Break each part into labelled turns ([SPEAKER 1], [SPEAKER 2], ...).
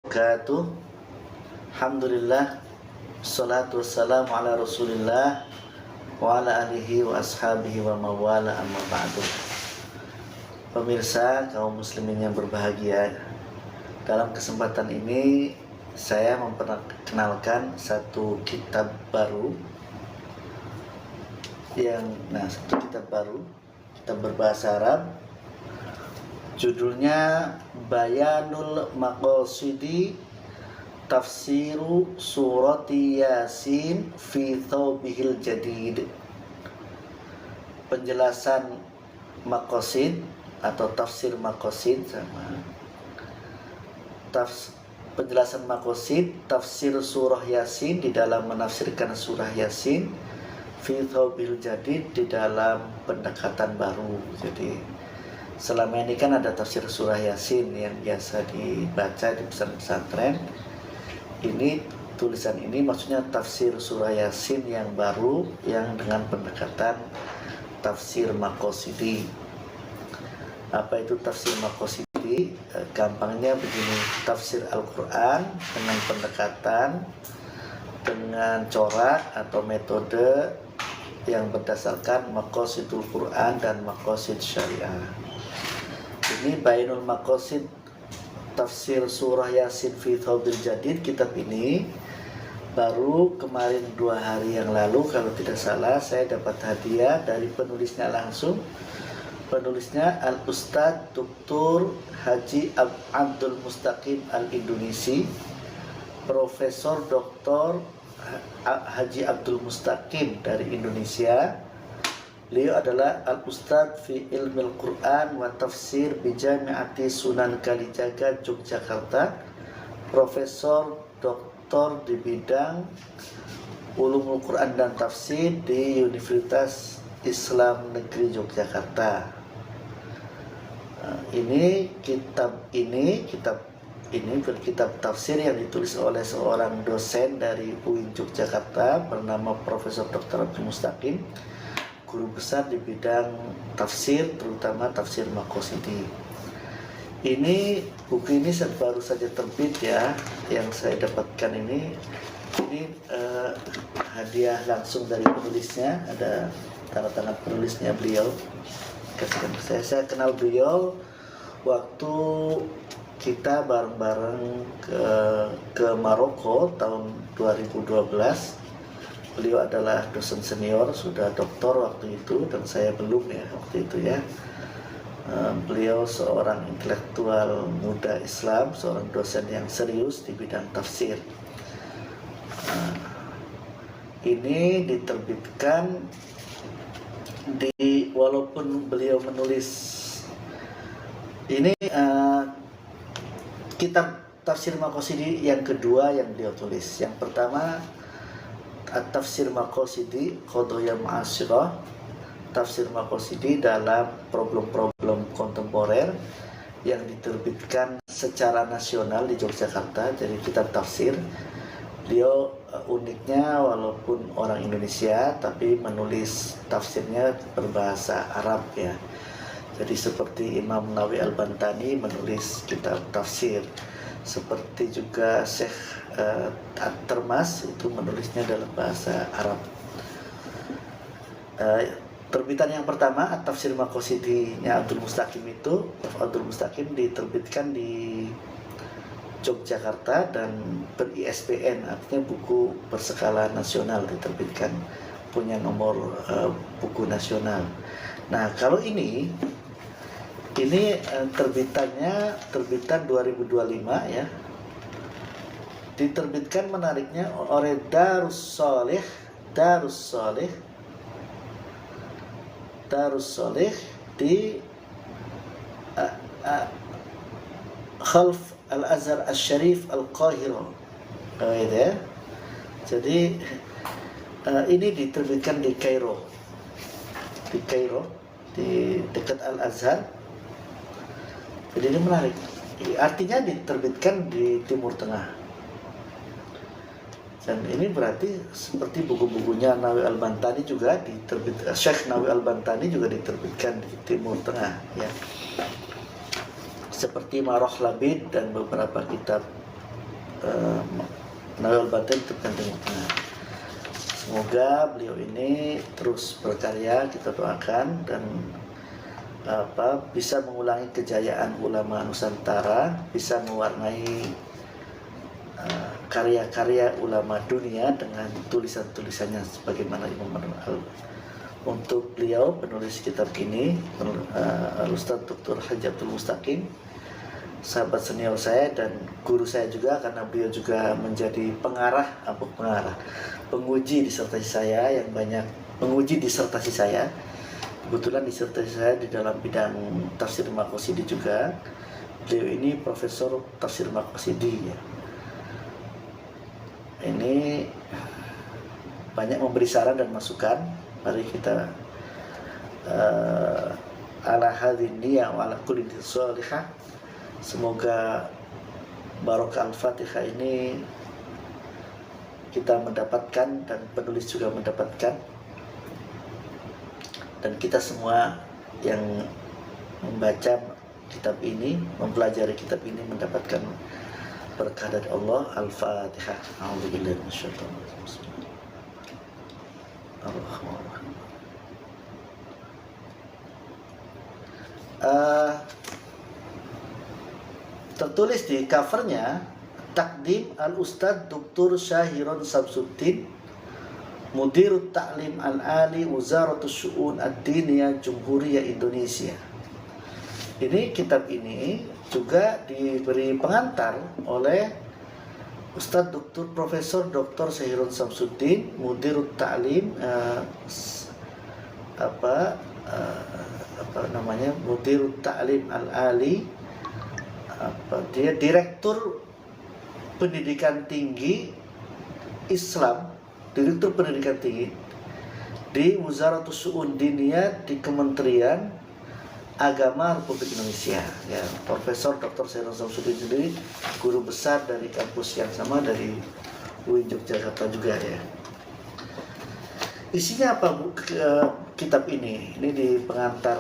[SPEAKER 1] Wabarakatuh. Alhamdulillah, salatu wassalamu ala rasulillah wa ala alihi wa ashabihi wa mawala amma ba'du. Pemirsa kaum muslimin yang berbahagia, dalam kesempatan ini saya memperkenalkan satu kitab baru kitab berbahasa Arab. Judulnya Bayanul Maqasidi Tafsiru Surati Yasin fi Thawbihil Jadid. Penjelasan maqasid atau tafsir maqasid penjelasan maqasid, tafsir surah Yasin di dalam menafsirkan surah Yasin, fi Thawbihil Jadid di dalam pendekatan baru. Jadi selama ini kan ada tafsir surah Yasin yang biasa dibaca di pesantren. Ini tulisan ini maksudnya tafsir surah Yasin yang baru yang dengan pendekatan tafsir maqasidi. Apa itu tafsir maqasidi? Gampangnya begini, tafsir Al-Quran dengan pendekatan, dengan corak atau metode yang berdasarkan maqasidul Quran dan maqasid syariah. Ini Bayanul Maqasid tafsir surah Yasin fi Thawbil Jadid. Kitab ini baru kemarin 2 hari yang lalu kalau tidak salah saya dapat hadiah dari penulisnya langsung. Penulisnya Al-Ustadz Dr. Haji Abdul Mustaqim Al-Indonesi, Profesor Dr. Haji Abdul Mustaqim dari Indonesia. Beliau adalah Al-Ustadz fi Ilmil Quran wa Tafsir bi Jami'ati Sunan Kalijaga, Yogyakarta, Profesor Doktor di bidang Ulumul Quran dan Tafsir di Universitas Islam Negeri Yogyakarta. Ini berkitab tafsir yang ditulis oleh seorang dosen dari UIN Yogyakarta bernama Profesor Dr. Abdul Mustaqim, guru besar di bidang tafsir, terutama tafsir maqasidi. Ini buku ini baru saja terbit ya, yang saya dapatkan ini hadiah langsung dari penulisnya, ada tanda tangan penulisnya beliau. Saya kenal beliau waktu kita bareng-bareng ke Maroko tahun 2012. Beliau adalah dosen senior, sudah doktor waktu itu, dan saya belum ya waktu itu ya. Beliau seorang intelektual muda Islam, seorang dosen yang serius di bidang tafsir. Ini diterbitkan walaupun beliau menulis ini kitab tafsir maqasidi yang kedua yang beliau tulis. Yang pertama At-Tafsir Maqasidi Qadaya Ma'asyirah, tafsir maqasidi dalam problem-problem kontemporer, yang diterbitkan secara nasional di Yogyakarta. Jadi kitab tafsir. Beliau uniknya walaupun orang Indonesia tapi menulis tafsirnya berbahasa Arab ya. Jadi seperti Imam Nawawi Al-Bantani menulis kitab tafsir, seperti juga Syekh At-Termas itu menulisnya dalam bahasa Arab. Terbitan yang pertama At-Tafsir Maqasidi-nya Abdul Mustaqim itu, Abdul Mustaqim diterbitkan di Yogyakarta dan ber-ISBN, artinya buku berskala nasional, diterbitkan, punya nomor buku nasional. Nah kalau ini terbitan 2025 ya, diterbitkan menariknya oleh Darus Soleh di Khalf Al-Azhar Al-Sharif Al-Qahira. Ya. Jadi ini diterbitkan di Kairo, di dekat Al-Azhar. Jadi ini menarik. Artinya diterbitkan di Timur Tengah. Dan ini berarti seperti buku-bukunya Nawawi Al-Bantani juga Syekh Nawawi Al-Bantani juga diterbitkan di Timur Tengah ya. Seperti Marokh Labid dan beberapa kitab Nawal Batin Tukan Timur Tengah. Semoga beliau ini terus berkarya, kita doakan, dan bisa mengulangi kejayaan ulama Nusantara, bisa mewarnai karya-karya ulama dunia dengan tulisan-tulisannya sebagaimana Imam Al. Untuk beliau penulis kitab ini, Ustaz Dr. Haji Abdul Mustaqim, sahabat senior saya dan guru saya juga, karena beliau juga menjadi penguji disertasi saya yang banyak menguji disertasi saya. Kebetulan disertasi saya di dalam bidang tafsir Maqasidi juga. Beliau ini profesor tafsir Maqasidi ya. Ini banyak memberi saran dan masukan. Mari kita ala hadiniya wa ala kulli sholihah. Semoga barokah Al-Fatihah ini kita mendapatkan dan penulis juga mendapatkan, dan kita semua yang membaca kitab ini, mempelajari kitab ini mendapatkan berkah dari Allah. Al-Fatihah. A'udzubillahi minasyaitonir rajim. Tertulis di covernya Takdim Al-Ustadz Dr. Syahirun Samsuddin, Mudirut Ta'lim Al-Ali Wizaratus Syu'un Ad-Diniyah Jumhuriyah Indonesia. Ini kitab ini juga diberi pengantar oleh Ustadz Dr. Profesor Dr. Syahirun Samsuddin, Mudirut Ta'lim Mudirut Ta'lim Al-Ali, dia Direktur Pendidikan Tinggi Islam, Direktur Pendidikan Tinggi di Wizaratus Syu'un Diniyah di Kementerian Agama Republik Indonesia. Ya, Profesor Dr. Syahirun Samsuddin sendiri guru besar dari kampus yang sama, dari UIN Yogyakarta juga ya. Isinya apa kitab ini? Ini di pengantar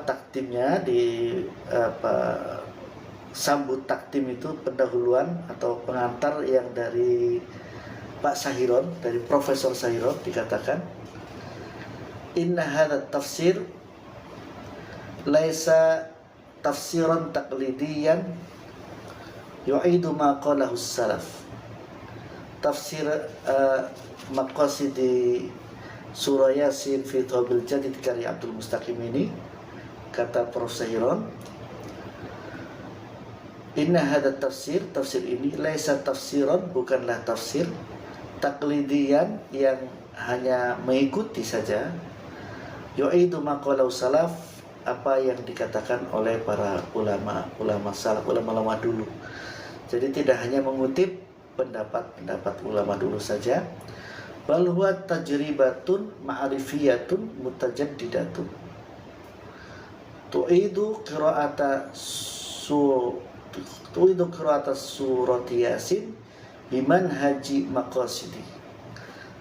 [SPEAKER 1] takdimnya, di sambut takdim itu pendahuluan atau pengantar yang dari Pak Syahirun, dari Profesor Syahirun, dikatakan inna hadha tafsir laisa tafsiran taqlidiyan yu'idu ma qalahu salaf. Tafsir Maqasidi Surah Yasin fi Thawabil Jadid karya Abdul Mustaqim ini, kata Prof. Syahirun, inna hadha tafsir ini laisa tafsiran, bukanlah tafsir taklidian yang hanya mengikuti saja, yu'idu maqalau salaf, apa yang dikatakan oleh para ulama salaf, ulama dulu. Jadi tidak hanya mengutip pendapat ulama dulu saja, bal huwa tajribatun ma'rifiyatun mutajaddidatun tu'idu qira'ata surat Yasin biman haji Maqasidi.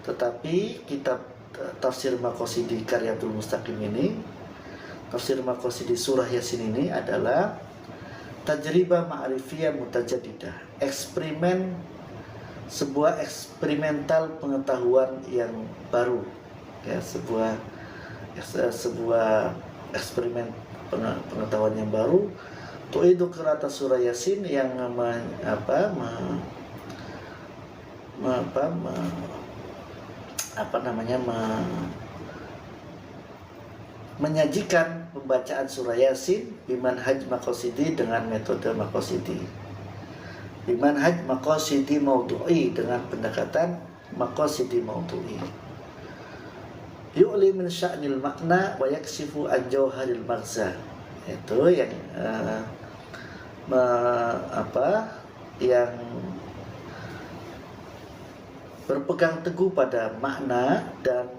[SPEAKER 1] Tetapi kitab tafsir Maqasidi karya Abdul Mustaqim ini, tafsir Maqasidi surah Yasin ini adalah tajribah ma'rifiyah mutajaddidah, sebuah eksperimental pengetahuan yang baru ya, sebuah eksperimen pengetahuan yang baru. Tu'idu qira'ata surah Yasin yang menyajikan pembacaan surah Yasin bimanhaj Maqasidi, dengan metode Maqasidi, bimanhaj Maqasidi Maudu'i, dengan pendekatan Maqasidi Maudu'i, yu'li min sya'nil makna wa yaksifu an jauharil maghza. Itu yang yang berpegang teguh pada makna, dan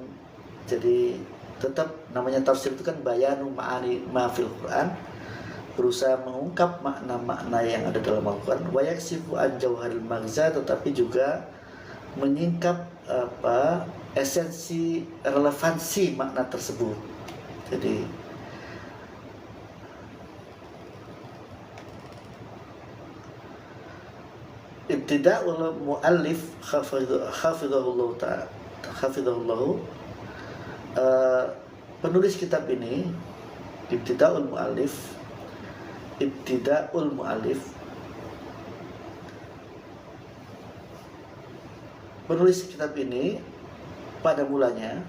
[SPEAKER 1] jadi tetap namanya tafsir itu kan bayanu ma'ani ma'fil Quran, berusaha mengungkap makna-makna yang ada dalam Al-Quran, wa yaksifu an jauharil maghza, tetapi juga menyingkap esensi, relevansi makna tersebut. Jadi ibtida'ul muallif hafizahullah ta'ala, hafizahullahu, penulis kitab ini, ibtida'ul muallif, penulis kitab ini pada mulanya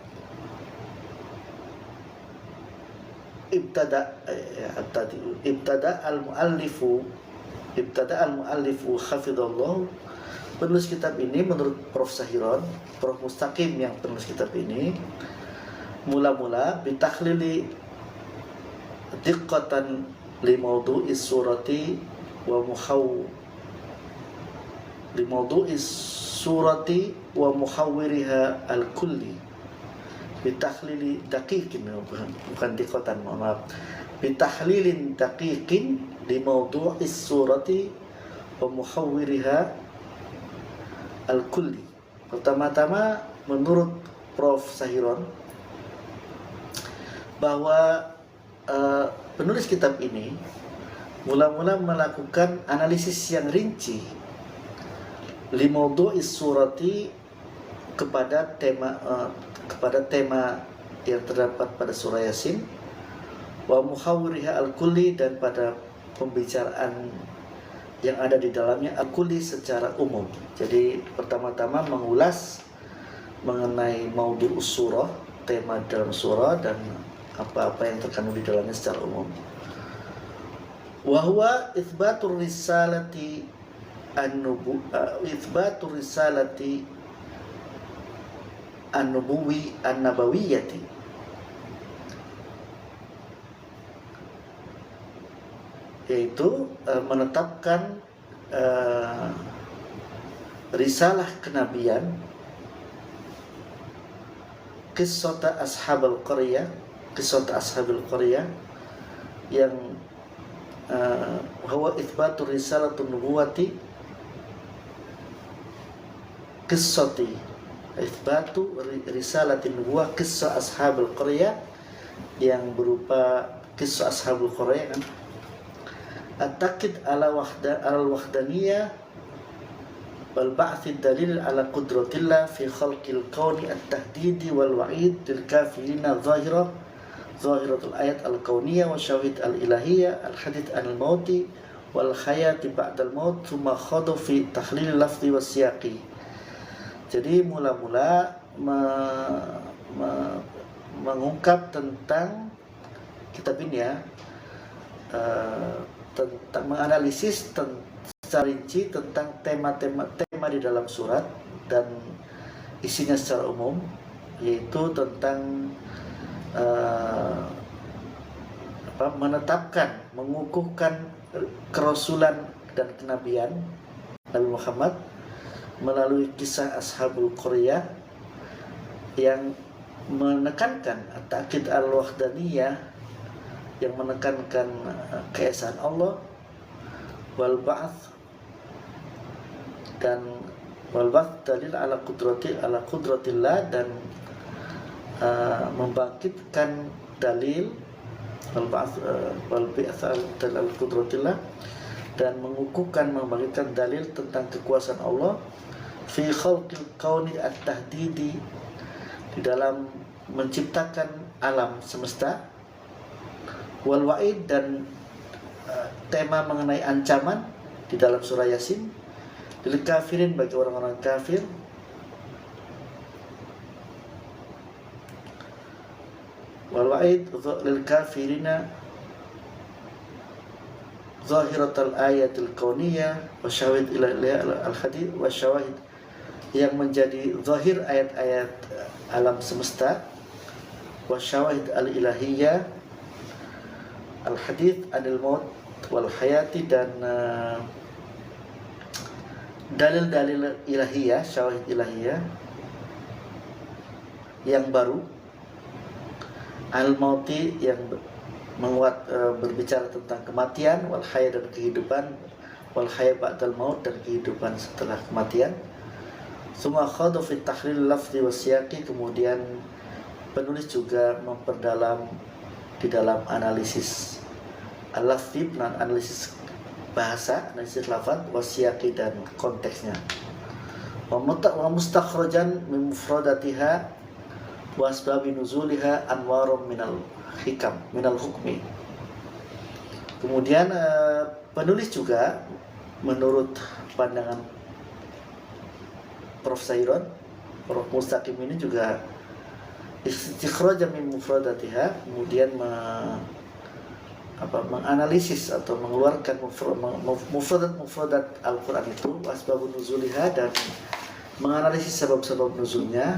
[SPEAKER 1] ibtada al-muallifu hafizallahu. Penulis kitab ini menurut Prof. Sahiron, Prof. Mustaqim yang penulis kitab ini, mula-mula bitakhlili diqqatan li mawdu'is surati wa muhawwiriha al-kulli, bitakhlili daqiqin, bukan diqqatan, mohon maaf, bitahlilin daqiqin li mawdu'is surati wa muhawwiriha al-kulli. Pertama-tama menurut Prof. Sahiron bahwa penulis kitab ini mula-mula melakukan analisis yang rinci li mawdu'is surati kepada tema yang terdapat pada surah Yasin, wa muhawwiriha al-kulli, dan pada pembicaraan yang ada di dalamnya al-kulli secara umum. Jadi pertama-tama mengulas mengenai maudhu' surah, tema dalam surah dan apa-apa yang terkandung di dalamnya secara umum. Wa huwa itsbatur risalati an-nabawiyyati, yaitu menetapkan risalah kenabian, kisah ashabul qaryah yang bahwa itsbatu risalatun nubuwati qissati, itsbatu risalatin nubuwah kisah ashabul qaryah, yang berupa kisah ashabul qaryah kan, at-takid ala wahdaniyah wal ba'thi dalil ala qudratillah fi khalqil kauni at-tahdidi wal wa'id lil kafirina zahiratul ayat al-kauniyah wa syawahid al-ilahiyah al-hadith anil mauti wal hayati ba'dal maut thumma khadu fi tahlil lafzi was siyaqi. Jadi mula-mula mengungkap tentang kitab ini ya, tentang menganalisis secara rinci tentang tema di dalam surat dan isinya secara umum, yaitu tentang menetapkan, mengukuhkan kerasulan dan kenabian Nabi Muhammad melalui kisah Ashabul Qaryah yang menekankan at-ta'kid al-wahdaniyah, yang menekankan keesaan Allah, wal ba'ts dalil ala qudratillah, dan membangkitkan dalil wal ba'ts dalil ala qudratillah, dan mengukuhkan, membangkitkan dalil tentang kekuasaan Allah fi khalqil kauni at-tahdidi, di dalam menciptakan alam semesta, wal wa'id, dan tema mengenai ancaman di dalam surah Yasin, lil kafirin, bagi orang-orang kafir, wal wa'id lil kafirina zahiratul ayatil kauniyah wa syawahid ilahiyah al-hadith wa syawahid, yang menjadi zahir ayat-ayat alam semesta, wa syawahid al-ilahiyah al-hadith anil maut wal hayati, dan dalil-dalil ilahiyah, syawahid ilahiyah yang baru, al-mauti, yang berbicara tentang kematian, wal hayat, dan kehidupan, wal hayat ba'dal maut, dan kehidupan setelah kematian. Summa khadu fi tahlil lafzi wa siyaqi, kemudian penulis juga memperdalam di dalam analisis al-lafzi, analisis bahasa, analisis lafaz, wasiyaqi dan konteksnya. Wa mustakhrajan min mufradatiha wa asbabi nuzuliha anwarun minal hikam, minal hukmi. Kemudian penulis juga menurut pandangan Prof. Sairon, Prof. Mustaqim ini juga istikhrajan min mufradatiha, kemudian menganalisis atau mengeluarkan mufradat Al-Quran itu, asbabun nuzuliha, dan menganalisis sebab-sebab nuzulnya,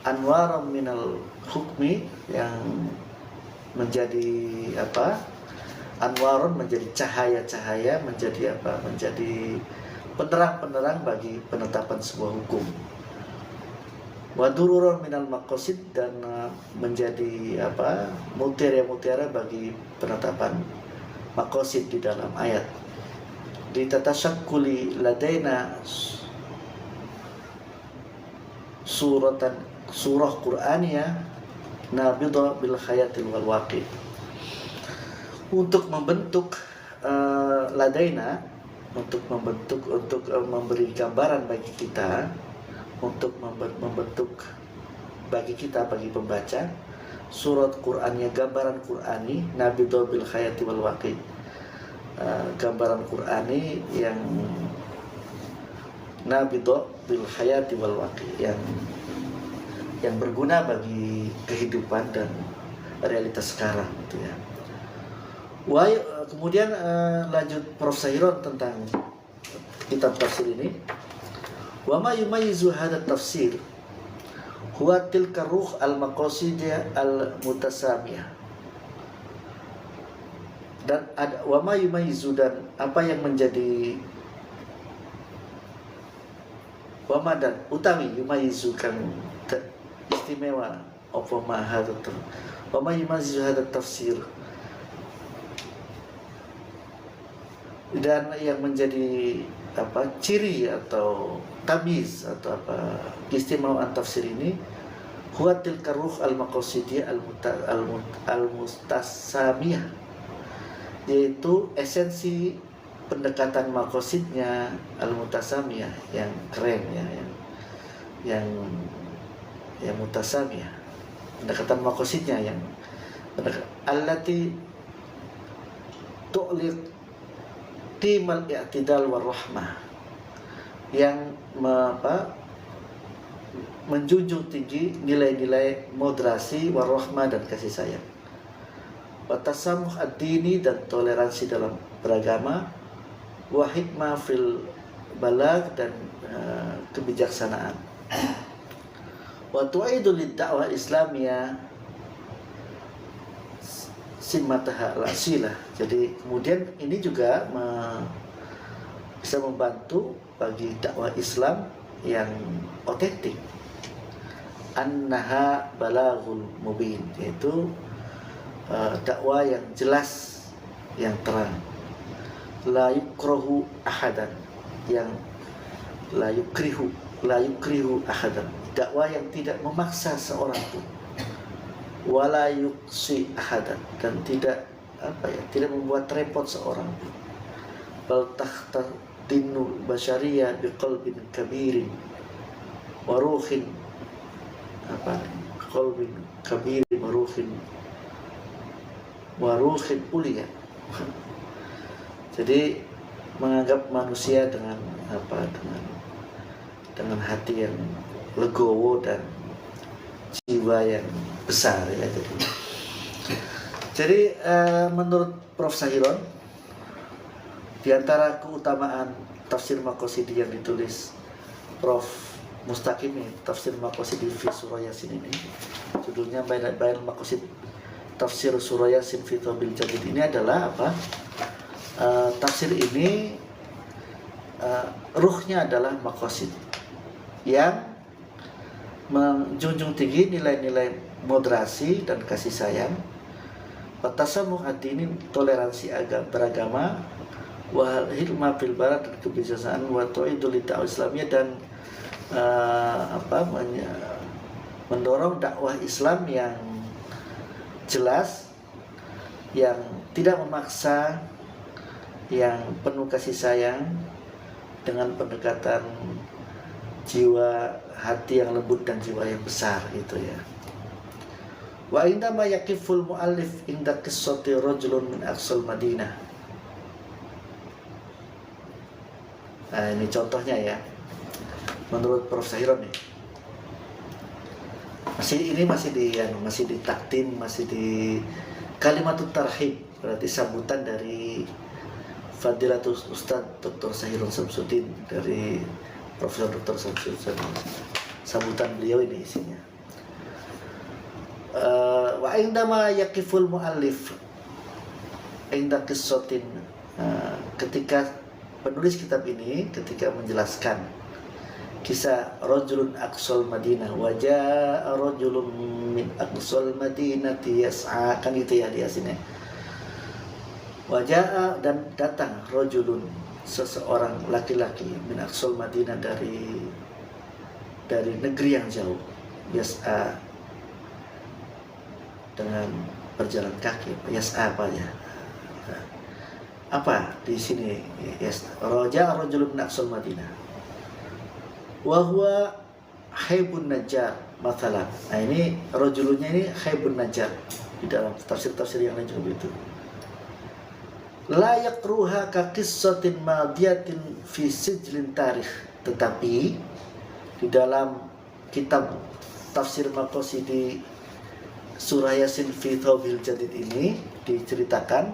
[SPEAKER 1] anwarum minal hukmi, yang menjadi anwarun menjadi cahaya-cahaya, menjadi menjadi penerang-penerang bagi penetapan sebuah hukum. Wadururun minal maqasid, dan menjadi mutiara-mutiara bagi penetapan maqasid di dalam ayat. Litatashakkuli ladaina surah Qur'aniyah nabidha bil khayatil wal waqi. Untuk membentuk ladaina, untuk memberi gambaran bagi kita, untuk membentuk bagi kita, bagi pembaca, surat Qur'aniyah, gambaran Qur'ani, nabidha bil khayati wal waqi, gambaran Qur'ani yang nabidha bil khayati wal waqi, yang berguna bagi kehidupan dan realitas sekarang, gitu ya. Kemudian lanjut Prof. Sairon tentang kitab tafsir ini. Wa ma yumayyizu hadha tafsir huwa tilka ruh al-maqasidiyah al-mutasamiyah. Dan ada wa ma yumayyizu, dan apa yang menjadi wa ma, dan utawi yumayyizu, kan istimewa apa ma hadha wa ma yumayyizu hadha tafsir, dan yang menjadi ciri atau tamyiz atau keistimewaan tafsir ini, huwa tilka ruh al-maqasidiyah al-mustasamiyah, yaitu esensi pendekatan maqasidnya al-mutasamiyah, yang keren ya, yang mutasamiyah, pendekatan maqasidnya yang allati tu'liq qimal i'tidal war rahmah, yang menjunjung tinggi nilai-nilai moderasi, war rahmah, dan kasih sayang, wa tasamuh ad-dini, dan toleransi dalam beragama, wa hikmah fil balag, dan kebijaksanaan, wa tu'idu lid-da'wah islamiyah simmataha al-asilah. Jadi kemudian ini juga bisa membantu bagi dakwah Islam yang otentik, annaha balaghul mubin, yaitu dakwah yang jelas, yang terang, la yukrahu ahadan, yang la yukrihu ahadan, dakwah yang tidak memaksa seorang pun, wala yuksi ahadan, dan tidak tidak membuat repot seorang pun, bal tahtadinul basyariyah biqalbin kabirin wa ruhin qalbin kabirin wa ruhin ulia. Jadi menganggap manusia dengan dengan hati yang legowo dan jiwa yang besar, ya. Jadi menurut Prof. Sairon, di antara keutamaan tafsir Maqasidi yang ditulis Prof. Mustaqim, tafsir Maqasidi fi surah Yasin ini, judulnya Bayan Maqasid tafsir surah Yasin fi Thawbil Jadid, ini adalah tafsir ini ruhnya adalah maqasid yang menjunjung tinggi nilai-nilai moderasi dan kasih sayang, watasamuh ad-dini, toleransi beragama, wa hilma fil barat, dan kebijaksanaan, wa tu'idul dakwah Islamiyah, dan mendorong dakwah Islam yang jelas, yang tidak memaksa, yang penuh kasih sayang dengan pendekatan jiwa hati yang lembut dan jiwa yang besar itu ya. Wa indama yaqiful muallif inda qissati rajulun min aqsal Madinah. Nah, ini contohnya ya. Menurut Prof. Sahiron nih. Masih di takdim, masih di kalimatut tarhib, berarti sambutan dari Fadilatul Ustaz Dr. Sahiron Samsudin, dari Profesor Dr. Samsudin. Sambutan beliau ini isinya. Wa indama yaqiful muallif inda qissatin, ketika penulis kitab ini ketika menjelaskan kisah rajulun aqsal Madinah, wajah rajulun min aqsal Madinati yas'a, kan itu ya di sini. Wajah dan datang rajulun, seseorang laki-laki, min aqsal Madinah, dari negeri yang jauh, yas'a, dengan berjalan kaki. Yas'a apa ya? Apa di sini? Raja rajulun min aqsal Madinah wa huwa Haibun Najjar mathalan. Nah, ini rajulunnya ini Haibun Najjar di dalam tafsir-tafsir yang lain juga itu. La yaqruha ka qissatin madiyatin fi sijlin tarikh, tetapi di dalam kitab tafsir Maqasidi Surah Yasin fi Thawbil Jadid ini diceritakan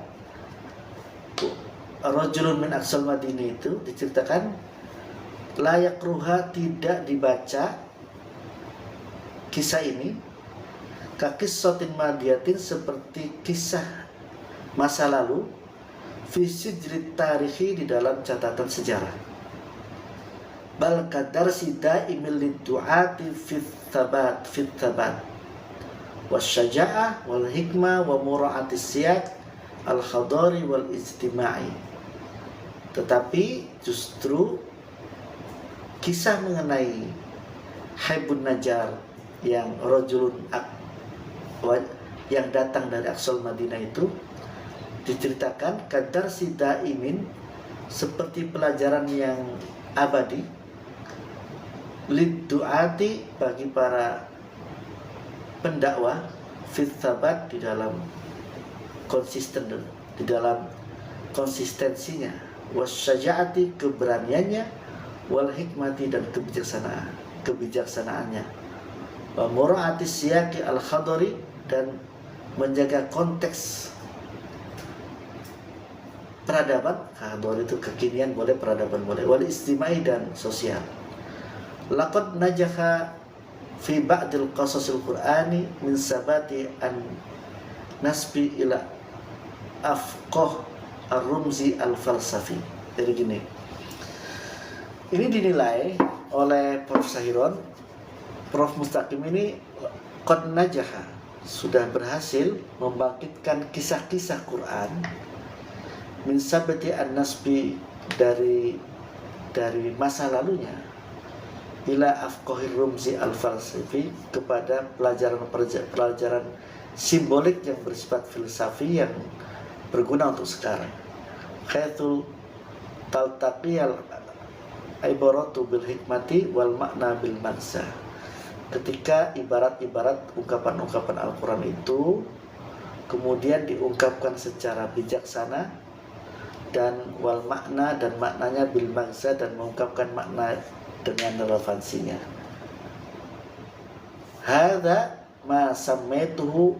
[SPEAKER 1] rajulun min aqsal Madinah, itu diceritakan layak ruha, tidak dibaca kisah ini kakissatin madiyatin, seperti kisah masa lalu fi sijlit tarikhi, di dalam catatan sejarah, bal kadar sida imil du'ati fit thabat wasyaja'ah wal hikmah wa mura'atis siyaq al khadari wal ijtima'i. Tetapi justru kisah mengenai Haibun Najjar yang rajulun yang datang dari Aqsal Madinah itu diceritakan kadar sida imin, seperti pelajaran yang abadi, lid du'ati, bagi para pendakwah, fit thabat, di dalam konsistensinya, wasyaja'ati, keberaniannya, wal hikmati, dan kebijaksanaannya, wa mura'ati siyaqi al khadari, dan menjaga konteks peradaban. Khadar itu kekinian boleh, peradaban boleh, wal istimai, dan sosial. Laqad najaha fi ba'dil qasasil qur'ani min sabati an nasbi ila afqah ar-rumzi al-falsafi. Jadi gini, ini dinilai oleh Prof. Sahiron, Prof. Mustaqim ini qad najaha, sudah berhasil membangkitkan kisah-kisah Quran min sabati an nasbi, dari masa lalunya, ila afqahir rumzi al-falsafi, kepada pelajaran simbolik yang bersifat filsafi yang berguna untuk sekarang. Khaithul taltaqiyal ibaratu bil hikmati wal makna bil magza, ketika ibarat-ibarat ungkapan-ungkapan Al-Quran itu kemudian diungkapkan secara bijaksana, dan wal makna, dan maknanya bil magza, dan mengungkapkan makna dengan relevansinya. Hadza ma sammaituhu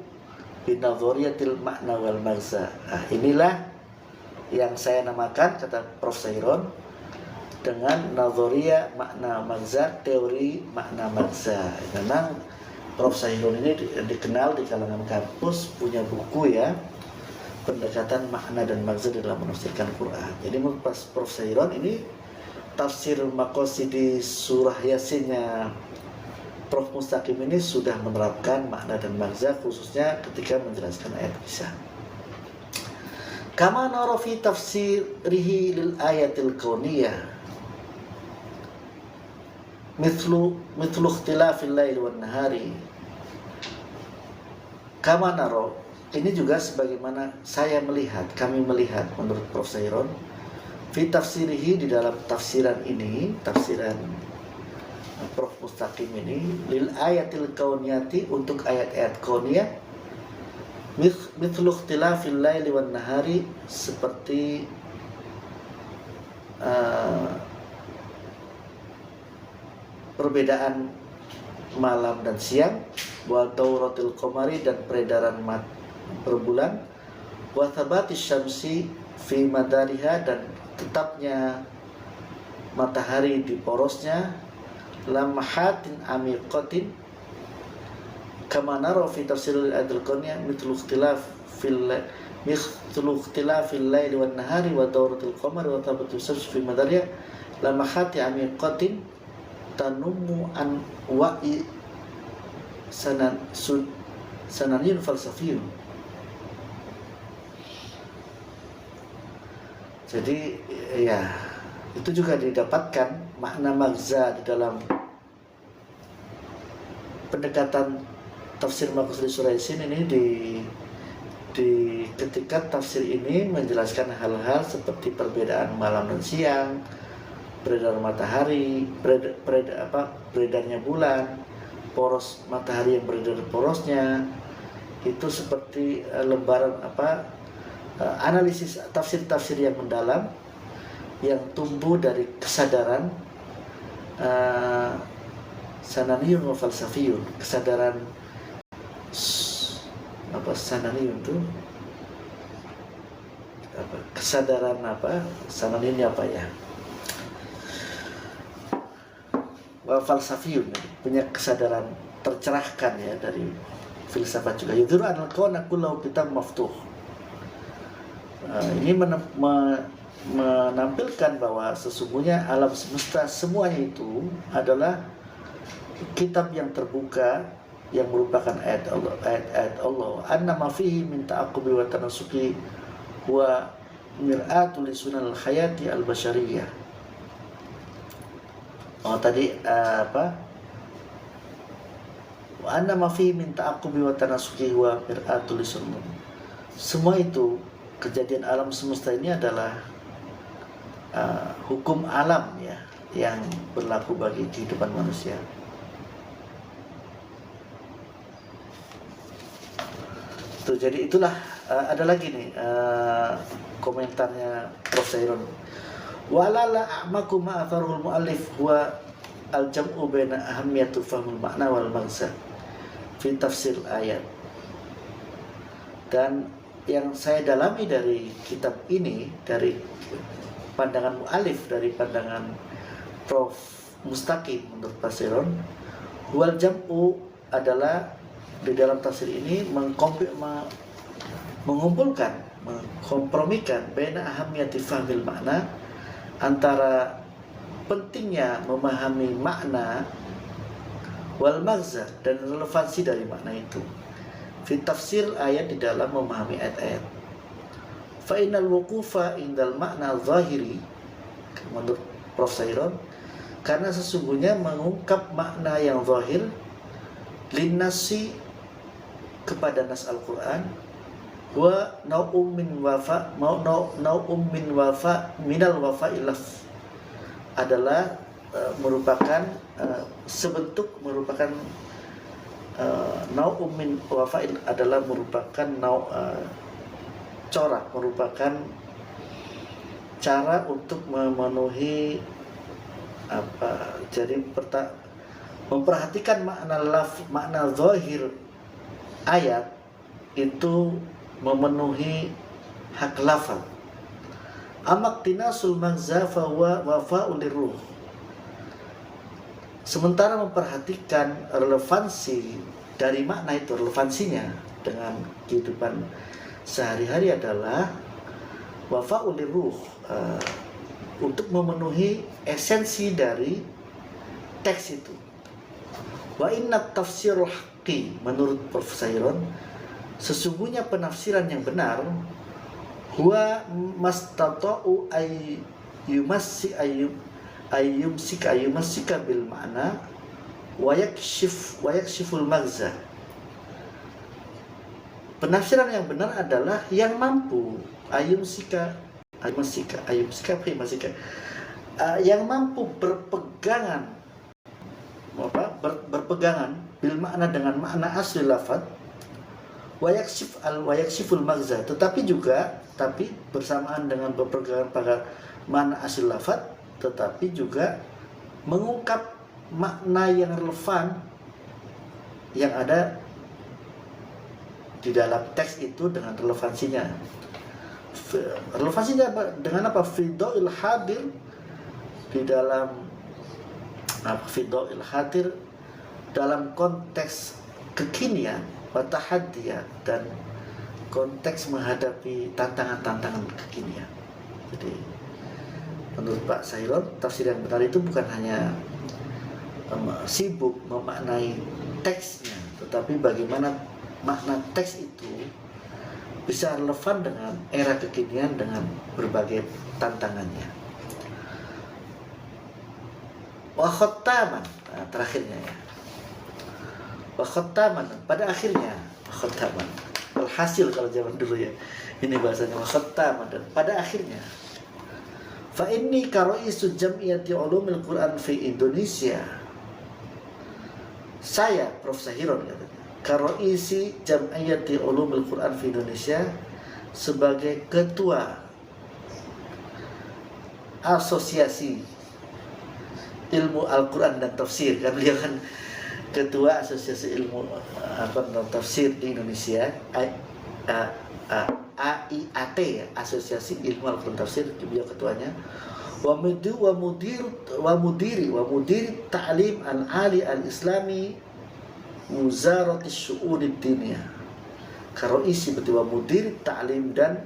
[SPEAKER 1] binadhariyatil makna wal magza. Nah, inilah yang saya namakan, kata Prof. Sahiron, dengan nadharia makna magza, teori makna magza. Memang Prof. Sahiron ini dikenal di kalangan kampus, punya buku ya, pendekatan makna dan magza dalam menafsirkan Quran. Jadi menurut Prof. Sahiron ini tafsir Maqasidi Surah Yasinnya Prof. Mustaqim ini sudah menerapkan makna dan magza, khususnya ketika menjelaskan ayat kisah. Kama nara fi tafsirihi lil ayatil kauniyah mithlu ikhtilafil lail wan nahari. Kama nara, ini juga sebagaimana kami melihat menurut Prof. Sairon, fi tafsirihi, di dalam tafsiran ini, tafsiran Prof. Mustaqim ini, lil ayatil kauniyati, untuk ayat-ayat kauniyah, mithlu ikhtilafil laili wan nahari, seperti perbedaan malam dan siang, wa dauratil qamari, dan peredaran berbulan, wa thabatis syamsi fi madariha, dan tetapnya matahari di porosnya, lamahatin amiqatin, kama nara fi tafsiril ayatil kauniyah, mithlu ikhtilafil laili wan nahari wa dauratil qamari wa thabatis syamsi fi madariha, lamahati amiqatin tanumu an wa'i sananiyun falsafiyun. Jadi ya, itu juga didapatkan makna magza di dalam pendekatan tafsir Maqasid surah Yasin ini, di ketika tafsir ini menjelaskan hal-hal seperti perbedaan malam dan siang, beredar matahari, beredarnya bulan, poros matahari yang beredar porosnya, itu seperti lembaran analisis tafsir-tafsir yang mendalam yang tumbuh dari kesadaran sananiyun wa falsafiyun, kesadaran sananiyun itu kesadaran sananiyun ya, wa falsafiyun, punya kesadaran tercerahkan ya, dari filsafat juga. Yudhiru anal kauna kullahu kitab maftuh. Ini menampilkan bahwa sesungguhnya alam semesta semuanya itu adalah kitab yang terbuka, yang merupakan ayat-ayat Allah. Anna ma fihi min ta'aqqubi wa tanasuki wa mir'atul lisunal hayati al-bashariyah. Tadi wa anna ma fihi min ta'aqqubi wa tanasuki wa mir'atul lisunal. Semua itu, kejadian alam semesta ini adalah hukum alam ya, yang berlaku bagi kehidupan manusia. Tuh, jadi itulah ada lagi nih komentarnya Prof. Sairon. Walala a'maku ma'atharul mu'allif huwa al-jam'u baina ahamiyatu fahmul makna wal maghza fi tafsir ayat. Dan yang saya dalami dari kitab ini, dari pandangan mu'alif, dari pandangan Prof. Mustaqim menurut Prof. Sairon, huwal jam'u adalah di dalam tafsir ini mengumpulkan, mengkompromikan baina ahamiyati fahmil makna, antara pentingnya memahami makna, wal maghza, dan relevansi dari makna itu, fi tafsir ayat, di dalam memahami ayat-ayat. Fa innal wuqufa indal makna zahiri, menurut Prof. Sairon, karena sesungguhnya mengungkap makna yang zahir, linnasi, kepada nas Al-Quran, wa nau'um min wafa minal wafa ilaf, adalah merupakan sebentuk, merupakan nau'um min wafa'il, adalah merupakan corak, merupakan cara untuk memenuhi jadi memperhatikan makna zahir ayat itu memenuhi hak lafal. Amaktinasul maghza fa huwa wafa'ul liruh. Sementara memperhatikan relevansi dari makna itu, relevansinya dengan kehidupan sehari-hari adalah wafa'ul liruh, untuk memenuhi esensi dari teks itu. Wa inna tafsirul haqqi, menurut Prof. Sairon, sesungguhnya penafsiran yang benar, huwa mastata'u ayyumsika bil ma'na wa yakshiful maghza. penafsiran yang benar adalah yang mampu yang mampu berpegangan bil makna dengan makna asli lafaz wayaksiful magza, tetapi bersamaan dengan berpegangan pada makna asli lafaz, tetapi juga mengungkap makna yang relevan yang ada di dalam teks itu dengan relevansinya. Relevansinya dengan apa? Fidoil hadir di dalam fidoil hadir dalam konteks kekinian, watahadiyah, dan konteks menghadapi tantangan-tantangan kekinian. Jadi menurut Pak Sahiron, tafsir yang benar itu bukan hanya sibuk memaknai teksnya, tetapi bagaimana makna teks itu bisa relevan dengan era kekinian dengan berbagai tantangannya. Wa khattaman, terakhirnya ya. Wa khattaman, pada akhirnya, wa khattaman. Alhasil kalau zaman dulu ya. Ini bahasanya wa khattaman, dan pada akhirnya. Fa inni karoisu jam'iyati ulumil Quran fi Indonesia. Saya, Prof. Sahiron katanya, karoisi jam'iyati ulumil Quran fi Indonesia, sebagai ketua asosiasi ilmu Al-Quran dan tafsir, kan beliau kan ketua asosiasi ilmu dan tafsir di Indonesia, AIAT ya, asosiasi ilmu Al-Quran tafsir, beliau ketuanya. Wa mudiri ta'lim al-ali al-islami Wuzarati Syu'unid Diniyah. Karoisi berarti wa mudiri ta'lim, dan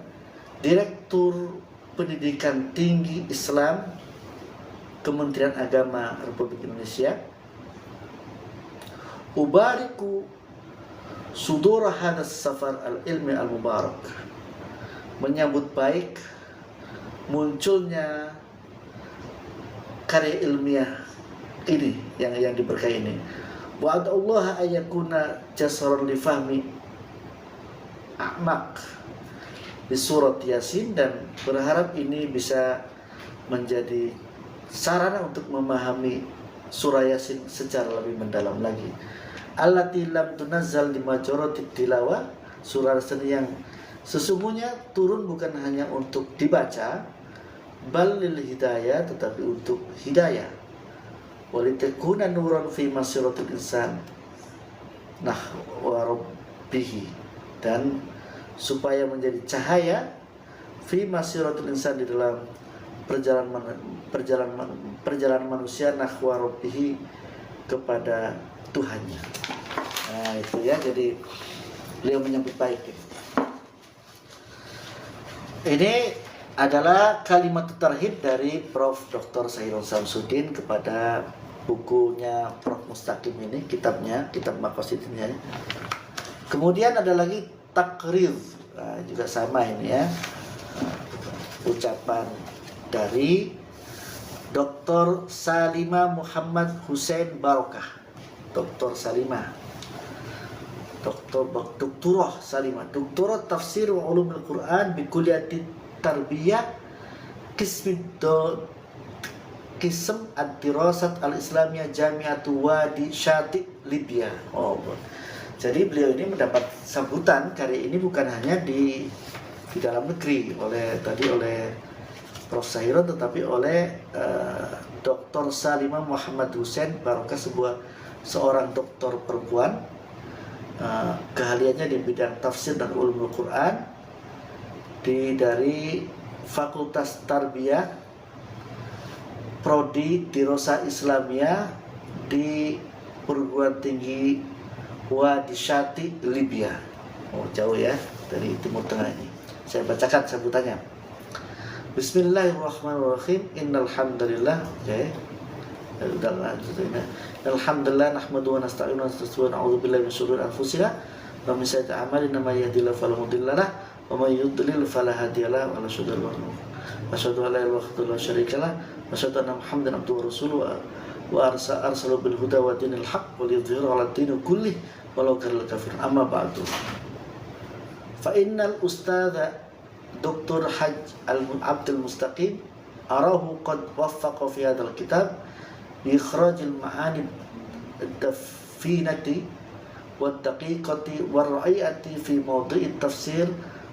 [SPEAKER 1] direktur pendidikan tinggi Islam Kementerian Agama Republik Indonesia. Ubariku sudura hadas safar al-ilmi al-mubarak, menyambut baik munculnya karya ilmiah ini yang diberkahi ini. Wa ad'ullaha ayyakuna jasaran li fahmi a'maq di surat Yasin, dan berharap ini bisa menjadi sarana untuk memahami surah Yasin secara lebih mendalam lagi. Allati lam tunazzal di majorati tilawah, surah Yasin yang sesungguhnya turun bukan hanya untuk dibaca, bal lil hidayah, tetapi untuk hidayah. Walitakuna nuran fi masiratil insan nahwa rabbih, dan supaya menjadi cahaya fi masiratil insan, di dalam perjalanan manusia nahwa rabbih, kepada Tuhannya. Nah itu ya, jadi beliau menyambut baik. Ini adalah kalimat tarhib dari Prof. Dr. Sahiron Samsudin kepada bukunya Prof. Mustaqim ini, kitab Maqasidnya. Kemudian ada lagi takrir, juga sama ini ya, ucapan dari Dr. Salimah Muhammad Hussein Barokah. Dr. Salimah, Doktorah Salimah, Doktorah Tafsir wa Ulumul Quran bi Kulliyati Tarbiyah Qism Ad-Dirasat Al-Islamiyah Jami'atu Wadi Syati Libya. Jadi beliau ini mendapat sambutan karya ini bukan hanya di dalam negeri oleh Prof. Sahiron, tetapi oleh Dr. Salimah Muhammad Hussein Barokah, seorang doktor perempuan, keahliannya di bidang tafsir dan ulumul Quran dari Fakultas Tarbiyah Prodi Dirosah Islamiyah di Perguruan Tinggi Wadi Syati Libya. Jauh ya dari Timur Tengah ini. Saya bacakan sambutannya. Bismillahirrahmanirrahim. Innal hamdalillah. Alhamdulillah nahmaduhu wa nasta'inu wa nastaghfiruh wa na'udzu billahi min syururi anfusina wa min sayyiati a'malina may yahdihillahu fala mudilla lahu wa may yudlil fala hadiya lahu. Wa asyhadu an la ilaha illallah wa syarika lahu wa asyhadu anna Muhammadan abduhu wa rasuluhu wa arsalahu bil huda wa dinil haqq wa liyudhhirahu 'ala ad-din kullih walau karihal kafirun. Amma ba'du. Fa innal ustadha Dr. Haj Abdul Mustaqim arahu qad waffaqa fi hadzal kitab bi ikhrajil ma'ani ad-dafinati wad daqiqati war ra'iyati fi mawdi'it tafsir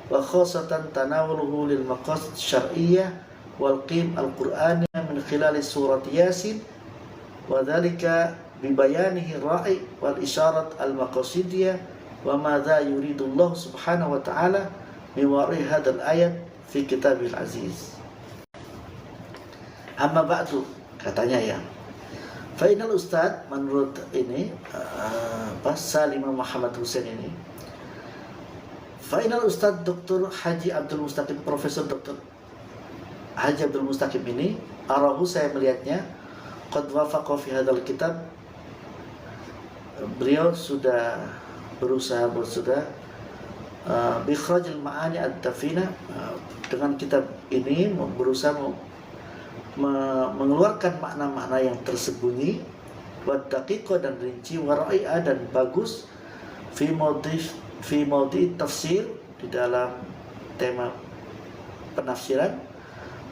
[SPEAKER 1] wa khasatan tanawuluhu lil maqasid syar'iyyah wal qim al-Qur'aniyah min khilal surat Yasin wa dhalika bi bayanihi ra'i wal isyarat al-maqasidiyah wa madza yuridullah subhanahu wa ta'ala miwari hadal ayat fi kitabil aziz. Amma ba'du, katanya ya, Fainal Ustadz, menurut ini Salimah Muhammad Hussein ini, Fainal Ustadz Dr. Haji Abdul Mustaqim, Profesor Dr. Haji Abdul Mustaqim ini, arahu, saya melihatnya, qad wafaqa fi hadal kitab, beliau sudah berusaha bikhrajil ma'ani ad-dafina, dengan kitab ini berusaha mengeluarkan makna-makna yang tersembunyi, wad daqiqah, dan rinci, wa ra'i'ah, dan bagus, fi mawdi' tafsir, di dalam tema penafsiran,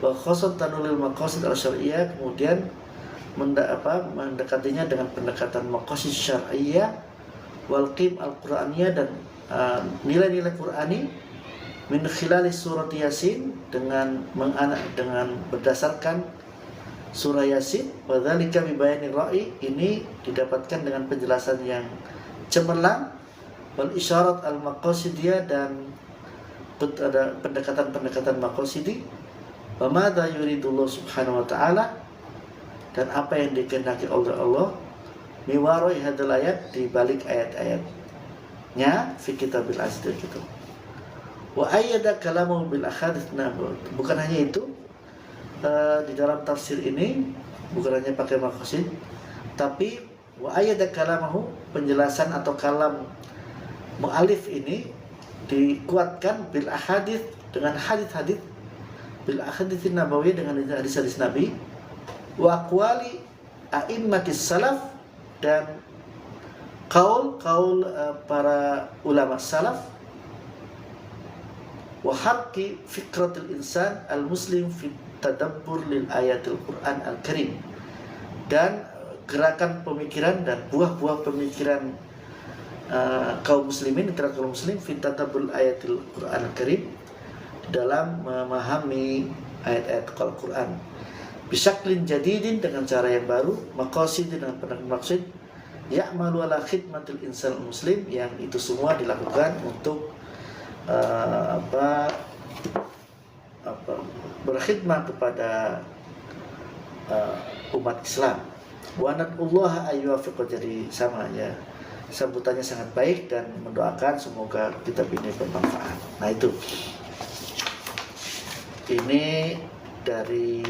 [SPEAKER 1] wa khasatan lil maqasid al-syar'iyyah, kemudian mendekatinya dengan pendekatan maqasid syar'iyyah, wal qim al-Qur'aniyah, dan nilai-nilai Qur'ani, min khilali surat Yasin, dengan berdasarkan surah Yasin, wa dzalika bi bayani ra'i, ini didapatkan dengan penjelasan yang cemerlang, wal isyarat al-maqasidiyah, dan ada pendekatan-pendekatan maqasidi, wa madza yuridullah subhanahu wa ta'ala, dan apa yang dikehendaki oleh Allah, miwarai hadal ayat, di balik ayat-ayatnya, fi kitabil aziz, gitu. Wa ayyada kalamu bil ahadits nabawiyah. Bukan hanya itu, di dalam tafsir ini bukan hanya pakai maqasid, tapi wa ayyada kalamahu, penjelasan atau kalam mu'alif ini dikuatkan bil ahadits, dengan hadits-hadits, bil ahadits nabawiyah, dengan hadis-hadis Nabi, wa aqwali a'immatis salaf, dan kaul para ulama salaf, wa haqqi fikratil insan al-muslim fi tadabbur lil ayatil Qur'an al-Karim, dan gerakan pemikiran dan buah-buah pemikiran kaum muslimin, kaum muslim, fi tadabbur ayatil Qur'an al-Karim, dalam memahami ayat-ayat Al-Qur'an, bisyaklin jadidin, dengan cara yang baru, maqasid, dengan maksud, ya'malu ala khidmatil insan muslim, yang itu semua dilakukan untuk berkhidmat kepada umat Islam. Wa nad'ullaha ayyuwaffiq, jadi sama ya, sambutannya sangat baik, dan mendoakan semoga kitab ini bermanfaat. Nah, itu ini dari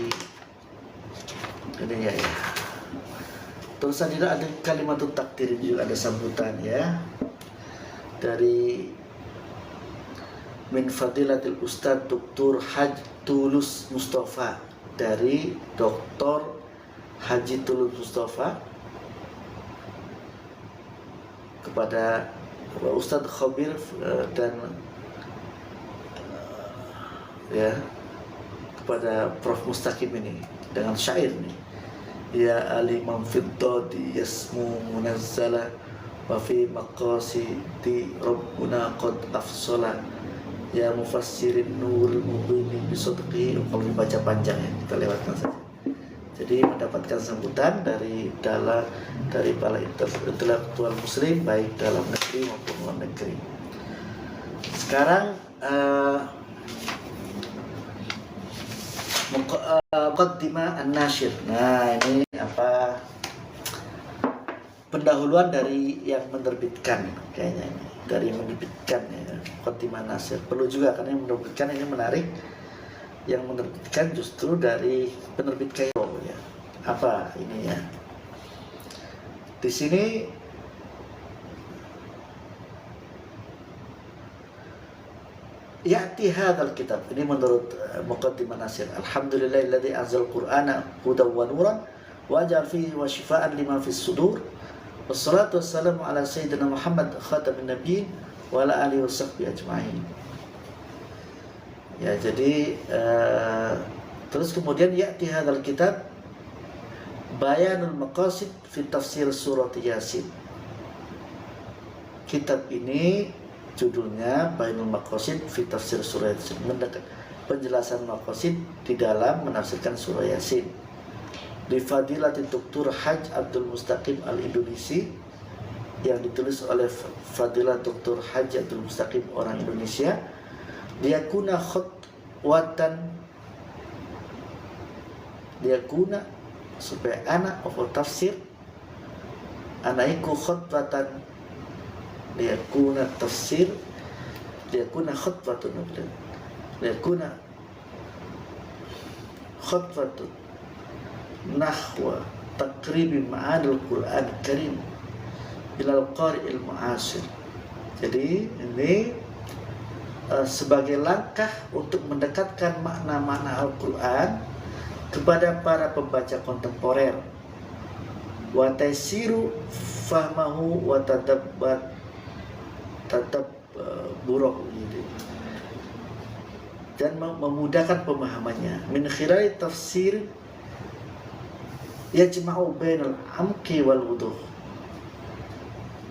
[SPEAKER 1] ini ya. Terus ada kalimat takdir, juga ada sambutan ya, dari min fadilatil Ustadz Dr. Haji Tulus Mustafa, dari Dr. Haji Tulus Mustafa kepada Ustadz Khabir, dan ya, kepada Prof. Mustaqim ini dengan syair nih, ya ali man fiddati yasmu munazzala wa fi maqasidi rabbuna qad afsala ya mufassirin nurul mubinin bisodqi. Kalau dibaca panjang ya, kita lewatkan saja. Jadi mendapatkan sambutan dari para intelektual muslim, baik dalam negeri maupun luar negeri. Sekarang Muqaddimah an-Nasyir. Nah, ini apa? Pendahuluan dari yang menerbitkan, kayaknya ini. Dari yang menerbitkan ya, Muqaddimah an-Nasyir. Perlu juga, karena yang menerbitkan ini menarik. Yang menerbitkan justru dari penerbit Kairo ya. Apa ini ya? Di sini ya'ti hadzal kitab, ini menurut Muqaddimah Nasir, alhamdulillahilladzi anzal qur'ana hudan wa nuran wa ja'al fihi wa shifaa'an lima fis sudur, wassalatu wassalamu ala sayyidina Muhammad khatamin nabiyyin wa ala alihi wasahbihi ajma'in. Ya, jadi terus kemudian ya'ti hadzal kitab Bayanul Maqasid fi Tafsir Surat Yasin. Kitab ini judulnya Bayanul Maqasid fi Tafsir Surat Yasin, penjelasan maqasid di dalam menafsirkan surah Yasin. Di Fadilatul Dr. Haj Abdul Mustaqim Al-Indonesi, yang ditulis oleh Fadilah Dr. Haj Abdul Mustaqim orang Indonesia. Liyakuna supaya anak tafsir anaiku khutbatan liyakuna tafsir liyakuna khutbatun liyakuna khutbatun nahwa taqribi ma'anil Qur'an Karim ilal qari'il mu'asir. Jadi ini sebagai langkah untuk mendekatkan makna-makna Al-Quran kepada para pembaca kontemporer, wa tasiru fahmahu wa tadabburahu, dan memudahkan pemahamannya. Min khilal tafsir yajma'u bainal amqi wal wuduh,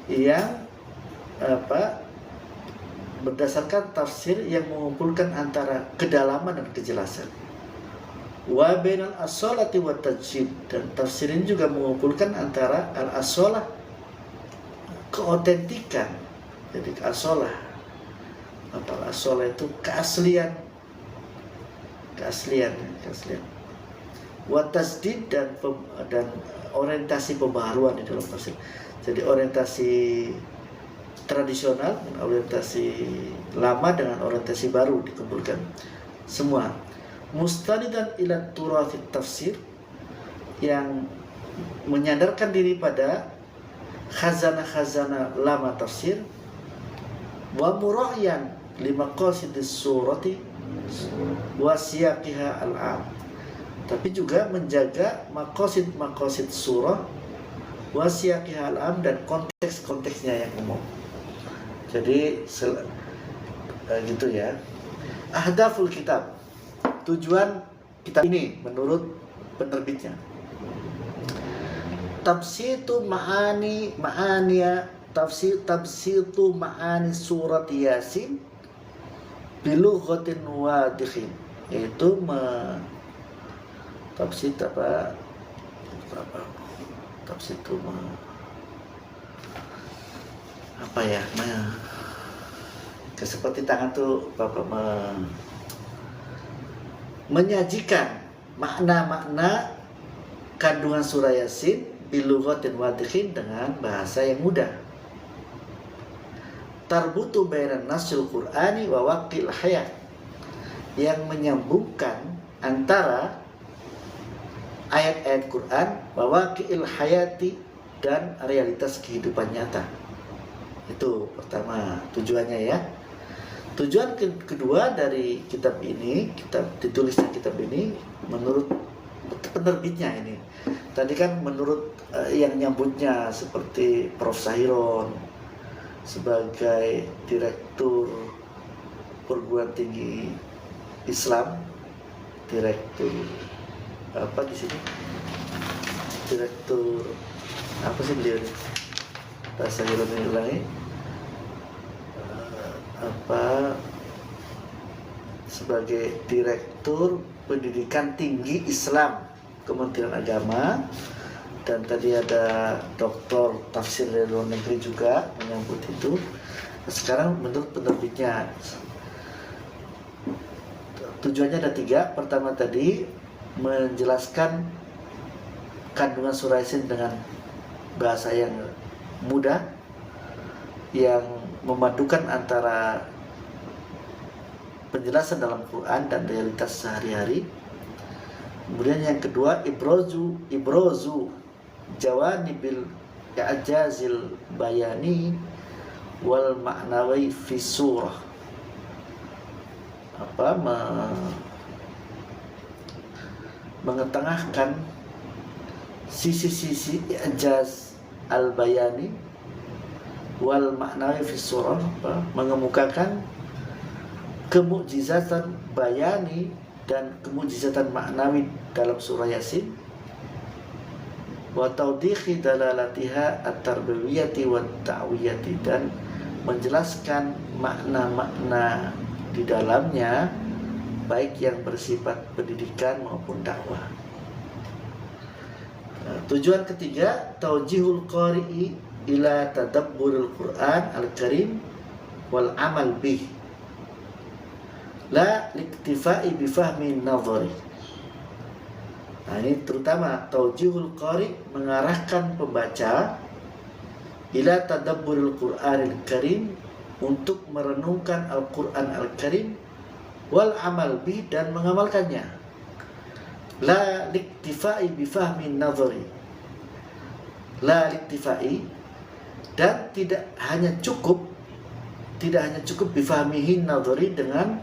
[SPEAKER 1] yang berdasarkan tafsir yang mengumpulkan antara kedalaman dan kejelasan. Wa bainal as-salati wa tajwid, dan tafsir ini juga mengumpulkan antara al-as-salah, keotentikan. Jadi as-salah, as-salah itu keaslian. Wa tasdid, dan orientasi pembaharuan di dalam tafsir. Jadi orientasi tradisional dan orientasi lama dengan orientasi baru dikumpulkan semua. Mustanidan ila turath tafsir, yang menyandarkan diri pada khazanah-khazanah lama tafsir. Wa mura'yan limaqasidis surati wa siyaqiha al-'am, tapi juga menjaga maqasid surah wa siyaqiha al-'am, dan konteks-konteksnya yang umum. Jadi gitu ya. Ahdaful kitab, tujuan kitab ini menurut penerbitnya. Tafsiru ma'ani surat Yasin bilughatin wadikhin, yaitu tafsir itu seperti tangan tuh menyajikan makna-makna kandungan surah Yasin bilughatin wadikhin, dengan bahasa yang mudah. Tarbutu bainan nasil Qur'ani wa waqil hayat, yang menyambungkan antara ayat-ayat Quran wa waqil hayati, dan realitas kehidupan nyata. Itu pertama tujuannya ya. Tujuan kedua dari kitab ini, ditulisnya kitab ini menurut penerbitnya ini. Tadi kan menurut yang nyambutnya seperti Prof. Sahiron sebagai Direktur Perguruan Tinggi Islam, Direktur di sini? Direktur apa sih beliau ini? Pak Sahiron ini ulangi. Sebagai Direktur Pendidikan Tinggi Islam Kementerian Agama, dan tadi ada Doktor Tafsir dari luar negeri juga menyambut itu. Sekarang menurut penerbitnya tujuannya ada 3. Pertama tadi menjelaskan kandungan surah Yasin dengan bahasa yang mudah, yang memadukan antara penjelasan dalam Quran dan realitas sehari-hari. Kemudian yang kedua, ibrozu jawanibil i'jazil bayani wal ma'nawi fi surah, mengetengahkan sisi-sisi i'jaz al-bayani wal ma'nawi fi surah, mengemukakan kemukjizatan bayani dan kemukjizatan maknawi dalam surah Yasin, wa tawdikhi dalalatiha at-tarbawiyati wa ta'wiyati, dan menjelaskan makna-makna di dalamnya baik yang bersifat pendidikan maupun dakwah. Tujuan ketiga, taujihul qari'i ila tadabburil Qur'an al-Karim wal amal bih, la liktifai bifahmi nadhari. Nah, ini terutama taujihul qari, mengarahkan pembaca ila tadabburil Qur'anil Karim, untuk merenungkan Al-Qur'an Al-Karim, wal amal bih, dan mengamalkannya, la liktifai bifahmi nadhari, la liktifai, dan tidak hanya cukup bifahmihi nadhari, dengan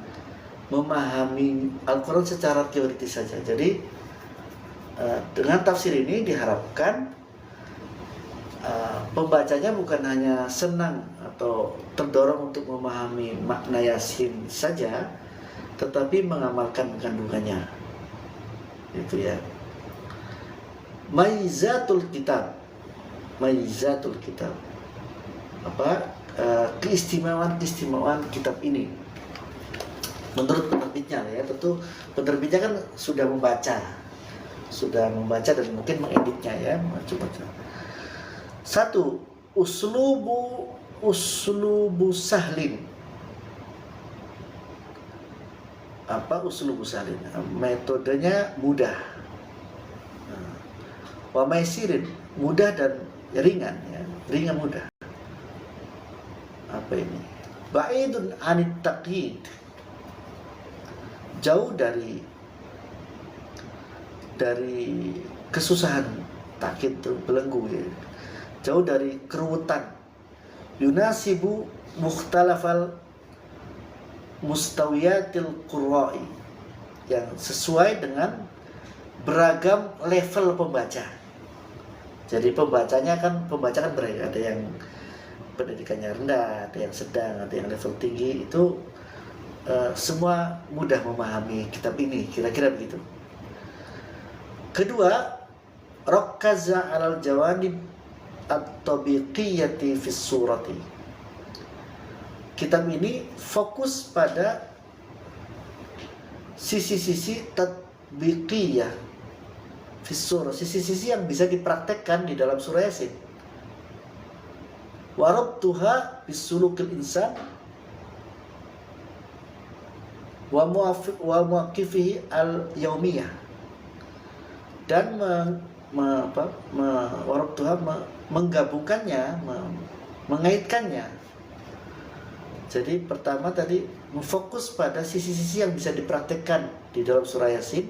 [SPEAKER 1] memahami Al-Quran secara teoritis saja. Jadi dengan tafsir ini diharapkan pembacanya bukan hanya senang atau terdorong untuk memahami makna Yasin saja, tetapi mengamalkan kandungannya. Itu ya. Maizatul kitab. Keistimewaan kitab ini menurut penerbitnya ya. Tentu penerbitnya kan sudah membaca dan mungkin mengeditnya ya. Satu, uslubu sahlin. Apa uslubu sahlin? Metodenya mudah. Wa maisirin, mudah dan ringan ya, ringan mudah. Apa ini? Ba'idun anit taqyid, jauh dari kesusahan. Takyid itu belenggu ya. Jauh dari keruwetan. Yunasibu mukhtalafal mustawiyatil qurra'i, yang sesuai dengan beragam level pembaca. Jadi pembaca kan beragam, ada yang pendidikannya rendah, ada yang sedang, ada yang level tinggi. Itu semua mudah memahami kitab ini, kira-kira begitu. Kedua, rakkaza 'alal jawanib at-tabiqiyyati fis surati. Kitab ini fokus pada sisi-sisi tatbiqiyah fis surah, sisi-sisi yang bisa dipraktekkan di dalam surah Yasin. Wa rabtuha bis sulukil insan wa muwaqifihi al-yaumiyah, dan menggabungkannya, mengaitkannya. Jadi pertama tadi memfokus pada sisi-sisi yang bisa dipraktekkan di dalam surah Yasin,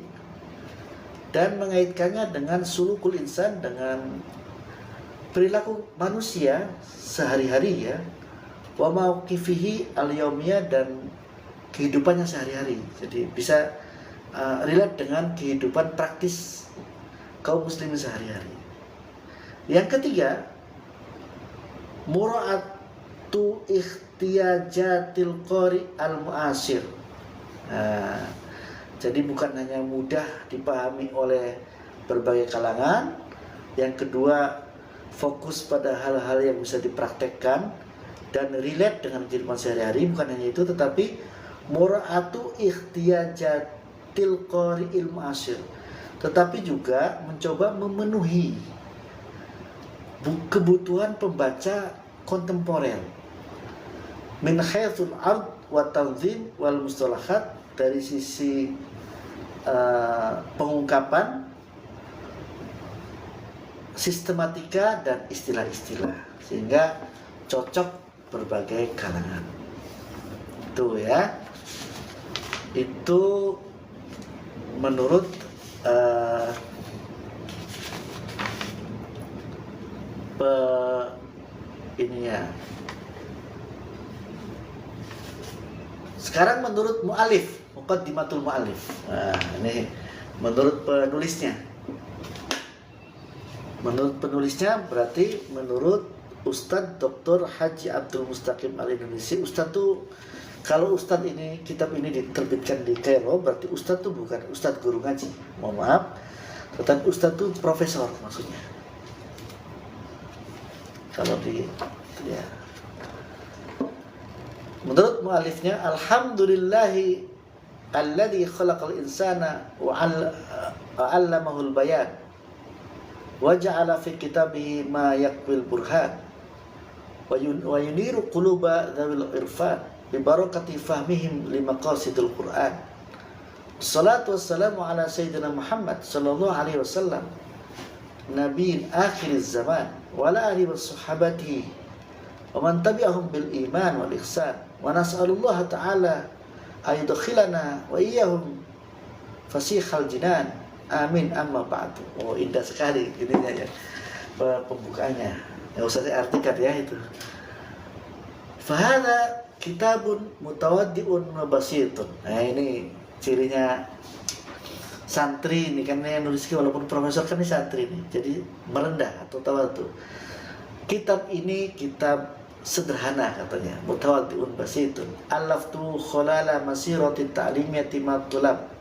[SPEAKER 1] dan mengaitkannya dengan sulukul insan, dengan perilaku manusia sehari-hari ya, wa mauqifihi al-yaumiyah, dan kehidupannya sehari-hari. Jadi bisa relate dengan kehidupan praktis kaum muslimin sehari-hari. Yang ketiga, mura'atu ihtiyajatil qari al-mu'asir. Jadi bukan hanya mudah dipahami oleh berbagai kalangan. Yang kedua, fokus pada hal-hal yang bisa dipraktekkan dan relate dengan kehidupan sehari-hari. Bukan hanya itu, tetapi mura'atu ihtiyajatil qari al-mu'asir, tetapi juga mencoba memenuhi kebutuhan pembaca kontemporer, min haitsul ard wa tanzim wal mustalahat, dari sisi pengungkapan, sistematika, dan istilah-istilah, sehingga cocok berbagai kalangan. Itu ya, itu menurut ininya. Sekarang menurut mu'alif, muqaddimatul mu'alif. Nah, ini menurut penulisnya. Menurut penulisnya berarti menurut Ustadz Dr. Haji Abdul Mustaqim Al-Indonesia. Ustadz tuh, kalau Ustadz ini, kitab ini diterbitkan di Kairo, berarti Ustadz tuh bukan Ustadz guru ngaji, mohon maaf, tetapi Ustadz tuh profesor maksudnya. Kalau di, ya. Menurut mu'alifnya, alhamdulillahi alladzi khalaqal insana wa 'allamahul bayan wa ja'ala fi kitabihi ma yaqbil burhan wa yuniru quluba dzawil irfan bi barakati fahmihim li maqasidil Qur'an. Wassalatu wassalamu ala sayyidina Muhammad sallallahu alaihi wasallam nabiyil akhiriz zaman wa ala alihi was sahabatihi wa man tabi'ahum bil iman wal ihsan wa nas'alullah ta'ala ayudkhilana wa iyyahum fasihal jinan amin amma ba'du. Oh, indah sekali ininya ya, pembukaannya. Nggak usah saya artikan ya itu. Fahada kitabun mutawaddi'un wa basitun. Nah, ini cirinya santri ini, kan yang nulis walaupun profesor kan ini santri ini, jadi merendah atau tawadhu. Kitab ini kitab sederhana katanya, mutawaddi'un basitun. Alaftu khalala masirati ta'limiyati matulab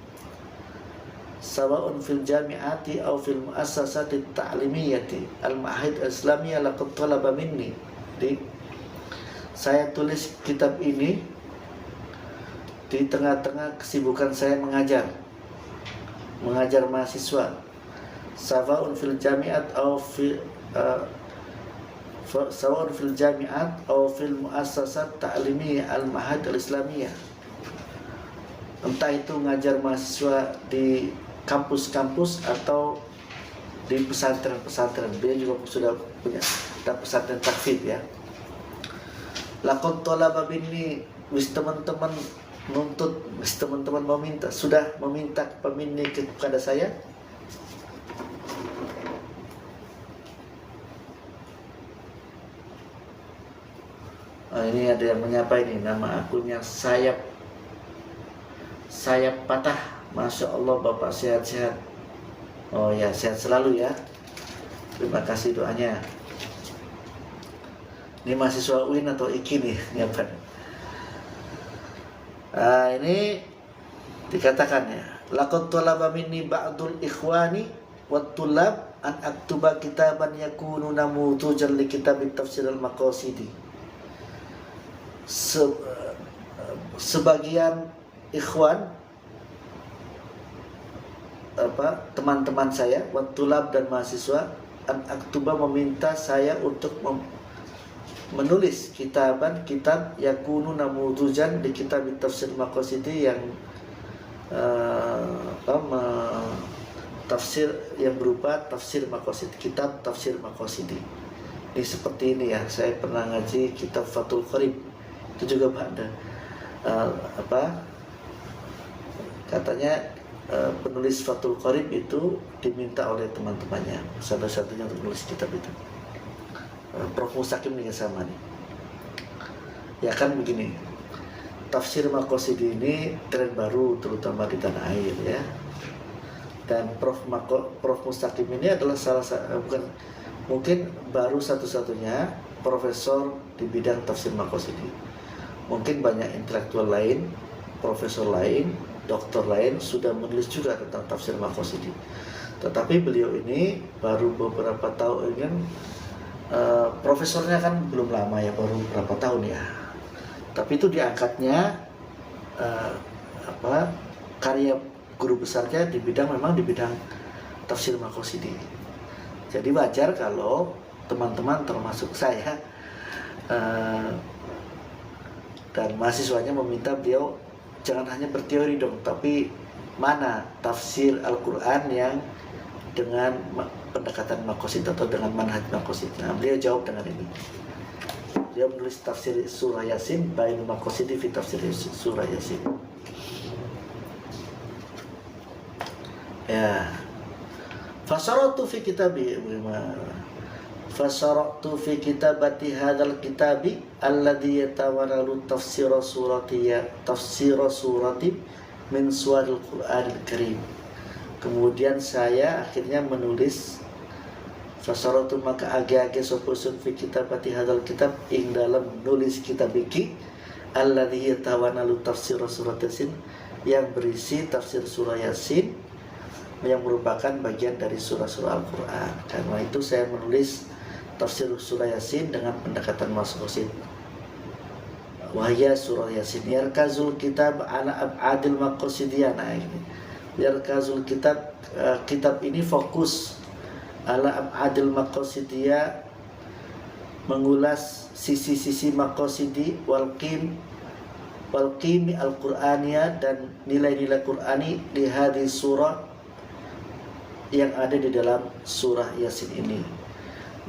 [SPEAKER 1] sawa'un fil jami'ati aw fil muassasati ta'limiyati al-ma'ahid al-islamiyah laqad talaba minni. Jadi saya tulis kitab ini di tengah-tengah kesibukan saya mengajar mahasiswa, sawa'un fil jami'at aw fil sawa'un fil jami'at aw fil muassasat ta'limiyah al-ma'ahid al-islamiyah. Entah itu ngajar mahasiswa di kampus-kampus atau di pesantren-pesantren. Dia juga sudah punya pesantren tahfidz ya. Laqad talaba minni, wis teman-teman menuntut, wis teman-teman meminta, sudah meminta minni kepada saya. Nah, ini ada yang menyapa ini, nama akunnya Sayap Patah. Masya Allah, Bapak sehat-sehat. Oh ya, sehat selalu ya. Terima kasih doanya. Ini mahasiswa UIN atau IKI nih, nyapa. Nah, ini dikatakan ya, laqad talaba minni ba'dul ikhwani wat tulab an aktuba kitaban yakunu namutujan li kitab tafsir al-maqasidi. Sebagian ikhwan, teman-teman saya, watulab dan mahasiswa, an aktuba meminta saya untuk menulis kitab yakunu namudujan di kitab tafsir maqasidi yang tafsir yang berupa tafsir maqasid, kitab tafsir maqasidi. Ini seperti ini ya, saya pernah ngaji kitab Fathul Qarib, itu juga ada katanya penulis Fathul Qarib itu diminta oleh teman-temannya, salah-satunya untuk menulis kitab itu. Prof. Mustaqim juga sama nih. Ya kan begini, tafsir maqasidi ini tren baru terutama di tanah air ya. Dan Prof. Mustaqim ini adalah mungkin baru satu-satunya profesor di bidang tafsir maqasidi. Mungkin banyak intelektual lain, profesor lain, doktor lain sudah menulis juga tentang tafsir maqasidi. Tetapi beliau ini baru beberapa tahun kan, profesornya kan belum lama ya, baru beberapa tahun ya. Tapi itu diangkatnya karya guru besarnya memang di bidang tafsir maqasidi. Jadi wajar kalau teman-teman termasuk saya dan mahasiswanya meminta beliau jangan hanya berteori dong, tapi mana tafsir Al-Quran yang dengan pendekatan maqasid atau dengan manhaj maqasid. Nah, beliau jawab dengan ini. Beliau menulis tafsir surah Yasin, bain maqasidi fi tafsir surah Yasin. Ya. Fasaratu fi kitabi Fasaratu fi kitabati hadzal kitabi alladhi yatawanalu tafsir surati min suwaril Qur'anil Karim. Kemudian saya akhirnya menulis Fasaratu maka age-age sapa sun fi kitabati hadzal kitab ing dalam nulis kitab iki alladzi yatawanalu tafsir surat Yasin yang berisi tafsir surah Yasin yang merupakan bagian dari surah-surah Al-Qur'an. Karena itu saya menulis tafsir surah Yasin dengan pendekatan maqasid. Wahya surah Yasin yarkazul kitab ala ab'adil maqasidiyah. Nah ini yarkazul kitab, kitab ini fokus ala ab'adil maqasidiyah, mengulas sisi-sisi maqasidi wal qimi al-Qur'aniyah dan nilai-nilai Qur'ani di hadis surah yang ada di dalam surah Yasin ini.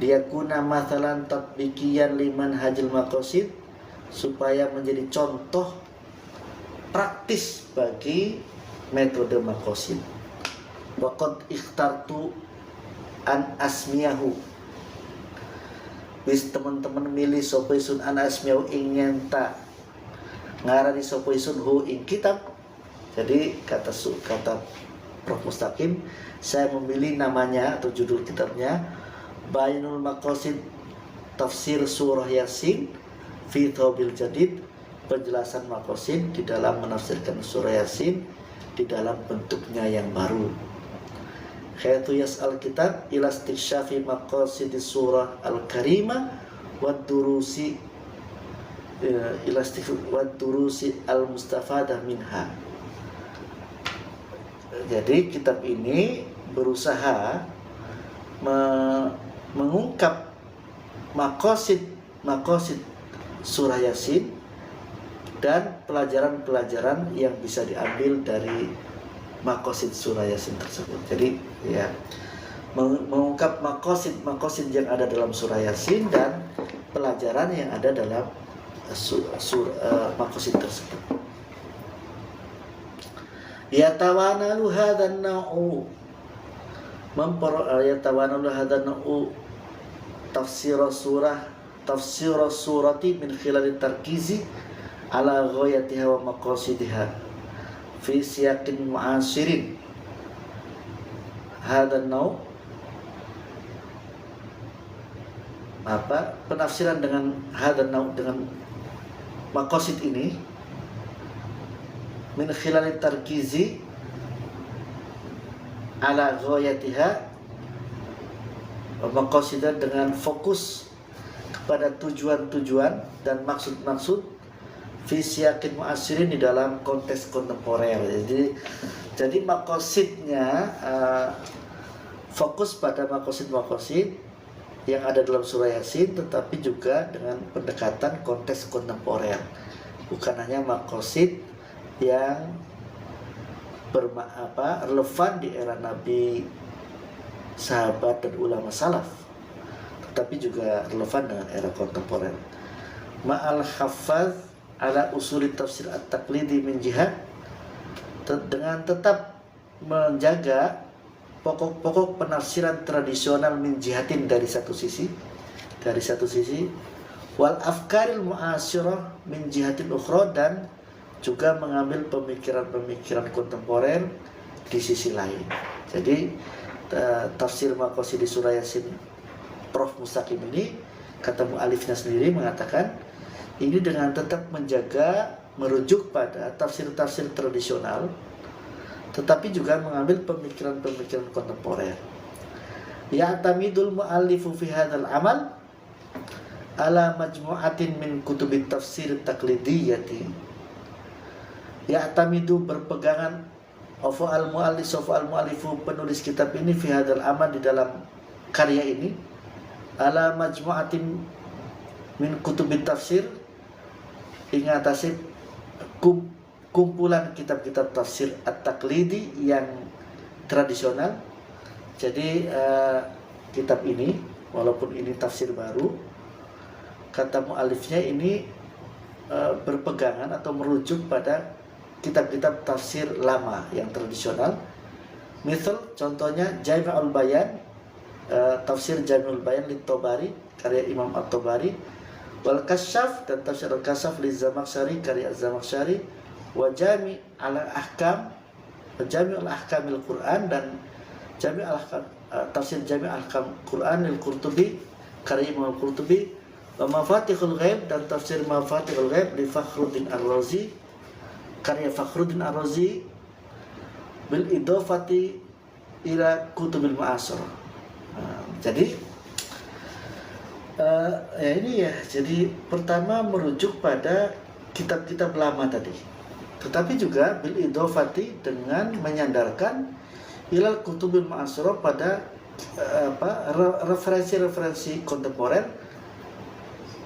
[SPEAKER 1] Liyakuna mathalan tatbiqiyan liman hajil maqasid, supaya menjadi contoh praktis bagi metode maqasid. Waqad ikhtartu an asmiyahu, wis teman-teman milih sapa isun an asmiyahu ingin tak ngarani sapa isun hu ing kitab. Jadi kata Prof Mustaqim, saya memilih namanya atau judul kitabnya Bayanul Maqasid Tafsir Surah Yasin fi Thawbil Jadid, penjelasan maqasid di dalam menafsirkan surah Yasin di dalam bentuknya yang baru. Khaitu yas'al kitab ila istikshafi maqasid surah al-karimah wa durusi al-mustafadah minha. Jadi kitab ini berusaha mengungkap maqasid surah Yasin dan pelajaran-pelajaran yang bisa diambil dari maqasid surah Yasin tersebut. Jadi ya, mengungkap maqasid yang ada dalam surah Yasin dan pelajaran yang ada dalam maqasid tersebut. Yatawanalu hadan na'u yatawanalu hadan na'u tafsir surati min khilal tarkizi ala ghayatiha wa maqasidiha fi siyaqin mu'asirin. Hadan na'u penafsiran dengan hadan na'u, dengan maqasid ini min khilal tarkizi ala ghayatiha, maqasidah dengan fokus kepada tujuan-tujuan dan maksud-maksud fi siyaqin mu'asirin, di dalam konteks kontemporer. Jadi maqasidnya fokus pada maqasid yang ada dalam surah Yasin, tetapi juga dengan pendekatan konteks kontemporer, bukan hanya maqasid yang relevan di era Nabi, sahabat dan ulama salaf, tetapi juga relevan dengan era kontemporer. Ma'al hafaz ala usuli tafsir at-taqlidi min jihad, dengan tetap menjaga pokok-pokok penafsiran tradisional min jihatin, dari satu sisi, wal afkaril mu'asyirah min jihatin ukhra, dan juga mengambil pemikiran-pemikiran kontemporer di sisi lain. Jadi tafsir maqasid di surah Yasin Prof Mustaqim ini, kata mu'alifnya sendiri mengatakan, ini dengan tetap menjaga, merujuk pada tafsir-tafsir tradisional, tetapi juga mengambil pemikiran-pemikiran kontemporer. Ya'tamidul mu'allifu fi hadzal amal ala majmu'atin min kutubit tafsir taqlidiyati. Ya'tamidu berpegangan al-mu'allifu penulis kitab ini fi hadzal amal, di dalam karya ini, ala majmu'atin min kutubit tafsir, ingatasi kumpulan kitab-kitab tafsir at-taqlidi yang tradisional. Jadi kitab ini, walaupun ini tafsir baru, kata mu'alifnya ini berpegangan atau merujuk pada kitab-kitab tafsir lama yang tradisional. Misal contohnya Jami'ul Bayan, tafsir Jami'ul Bayan li Tabari, karya Imam At-Tabari, wal Kasyaf, dan tafsir Al-Kasyaf li Zamakhsyari, karya Az-Zamakhsyari, wa Jami' al-Ahkam, Jami'ul Ahkamil Quran, dan Tafsir Jami' Ahkam Quran Al-Qurtubi karya Imam Al-Qurtubi, wa Mafatihul Ghaib dan tafsir Mafatihul Ghaib di Fakhruddin Ar-Razi karya Fakhruddin Ar-Razi bil idofati ila kutubil ma'asar. Jadi ya ini ya, jadi pertama merujuk pada kitab-kitab lama tadi, tetapi juga bil idofati dengan menyandarkan ilal kutubil ma'asar pada referensi-referensi kontemporer,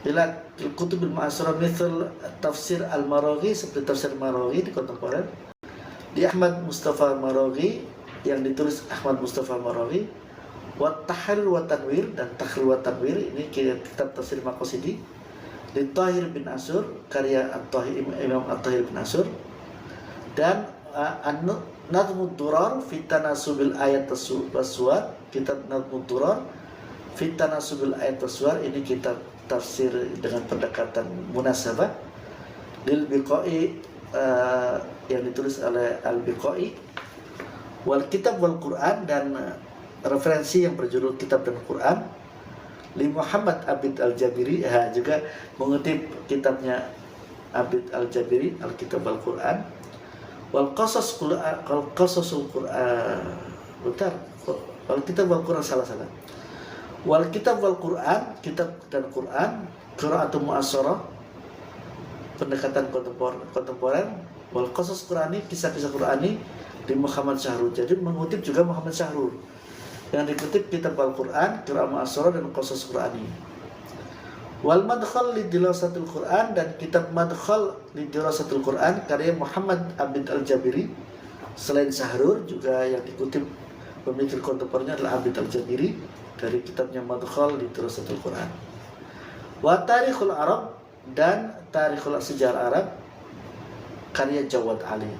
[SPEAKER 1] ila kutubil ma'asar misal tafsir al-Maraghi seperti tafsir Maraghi di kontemporer, di Ahmad Mustafa Maraghi yang ditulis Ahmad Mustafa Maraghi, wa Tahrir wa Tanwir dan Tahrir wa Tanwir ini kitab tafsir Maqasidi di Tahir bin Asur karya Imam At-Tahir bin Asur, dan Nadmud Durar fi Tanasubil Ayat Wassuwar, kitab Nadmud Durar fi Tanasubil Ayat Wassuwar ini kitab tafsir dengan pendekatan munasabah lil Biqai yang ditulis oleh Al-Biqai, wal kitab wal Quran dan referensi yang berjudul kitab dan Quran li Muhammad Abid Al-Jabiri, juga mengutip kitabnya Abid Al-Jabiri Al-Kitab Al-Quran, wal qasasul Quran, wal kitab wal Quran salah wal kitab wal Quran, kitab dan Quran, qiraatul mu'asyarah pendekatan kontemporer, wal qasas Qurani, kisah-kisah Qurani di Muhammad Syahrul. Jadi mengutip juga Muhammad Syahrul yang dikutip kitab Al-Quran, qira'ah mu'asyarah dan qasas Qurani. Wal madkhal li dirasatil Quran dan kitab madkhal li dirasatil Quran karya Muhammad Abid Al-Jabiri. Selain Syahrul juga yang dikutip pemikir kontemporernya adalah Abid Al-Jabiri dari kitabnya Madkhal li dirasatil Quran. Wa Tarikhul Arab dan Tarikhul Sejarah Arab karya Jawad Ali.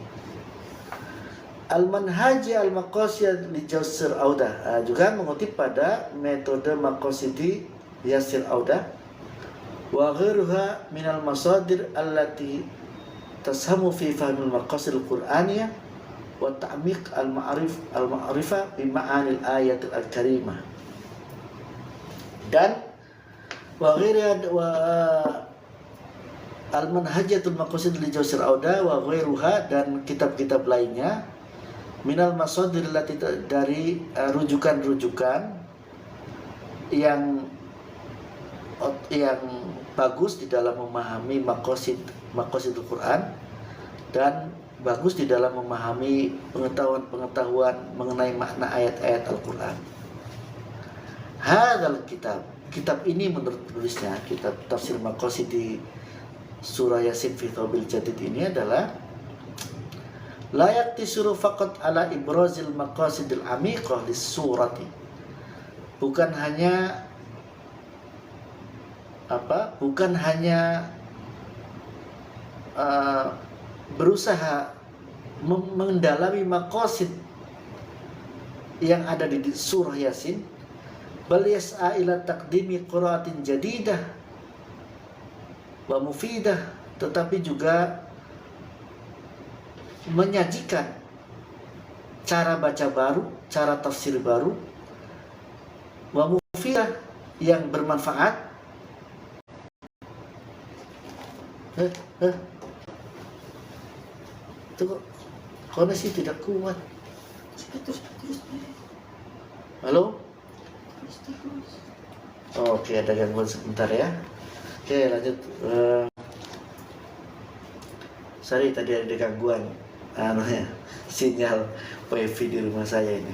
[SPEAKER 1] Al-Manhaji Al-Maqasid li Yasir Audah, juga mengutip pada metode Maqasidi Yasir Audah, wa ghairuha minal masadir allati tashamu fi fahmil maqasid al-Qur'aniyah wa ta'miq al-ma'rifah bi ma'anil ayat al-karimah. Dan wa ghairuha wa al-manhajatul maqasid li Yasir Audah wa ghairuha dan kitab-kitab lainnya minal masadir allati dari rujukan-rujukan yang bagus di dalam memahami maqasidul Quran dan bagus di dalam memahami pengetahuan mengenai makna ayat-ayat Al-Quran. Hadzal kitab ini menurut penulisnya, kitab tafsir Maqasidi surah Yasin fi Thawbil Jadid ini adalah la yaktisuru faqat ala ibrazil maqasidil amiqah lis surati. Bukan hanya berusaha mendalami maqasid yang ada di surah Yasin, bal yas'a ila taqdimi qiraatin jadidah wa mufidah, tetapi juga menyajikan cara baca baru, cara tafsir baru, wa mufidah yang bermanfaat. Itu kok koneksi tidak kuat. Halo? Oke, ada gangguan sebentar ya. Oke, lanjut. Sorry, tadi ada gangguan sinyal wifi di rumah saya ini.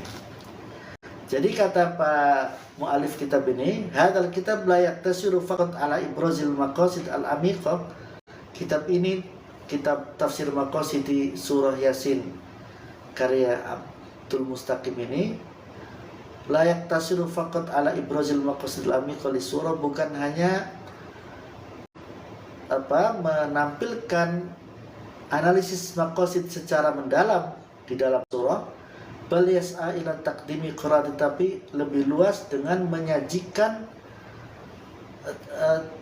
[SPEAKER 1] Jadi kata Pak mu'alif kitab ini, hadzal kitab la yaktasiru faqat ala ibrazil maqasid al-amiqah. Kitab ini, kitab tafsir Maqasidi surah Yasin karya Abdul Mustaqim ini, la yaktasiru faqat ala ibrazil maqasid al-amiqah li surah, bukan hanya menampilkan analisis maqasid secara mendalam di dalam surah, bal yas'a ila taqdimi qiraat, tetapi lebih luas dengan menyajikan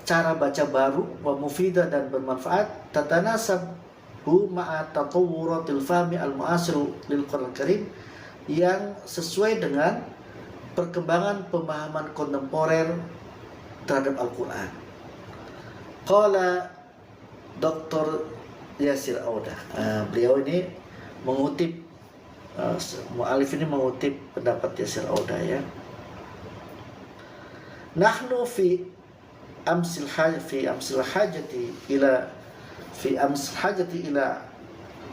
[SPEAKER 1] cara baca baru wa mufidah dan bermanfaat, tatanasabu ma'a tatawwuratil fahmi al-mu'asir lil Qur'an Karim, yang sesuai dengan perkembangan pemahaman kontemporer terhadap Al-Quran. Qala Dr. Yasir Audah. Beliau ini mengutip, mu'alif ini mengutip pendapat Yasir Audah ya. Nahnu fi amsil hajati ila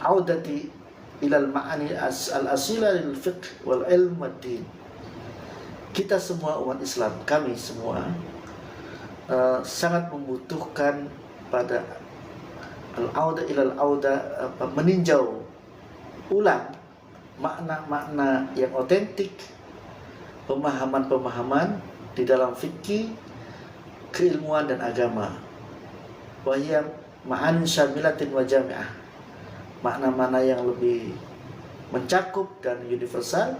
[SPEAKER 1] audati ila al-ma'ani al-asila lil fiqh wal ilm wad din. Kita semua umat Islam, kami semua sangat membutuhkan pada al-auda ila al-auda, meninjau ulang makna-makna yang otentik, pemahaman-pemahaman di dalam fikih, keilmuan dan agama. Wahiyya ma'anin syamilatin wa jami'ah, makna-makna yang lebih mencakup dan universal.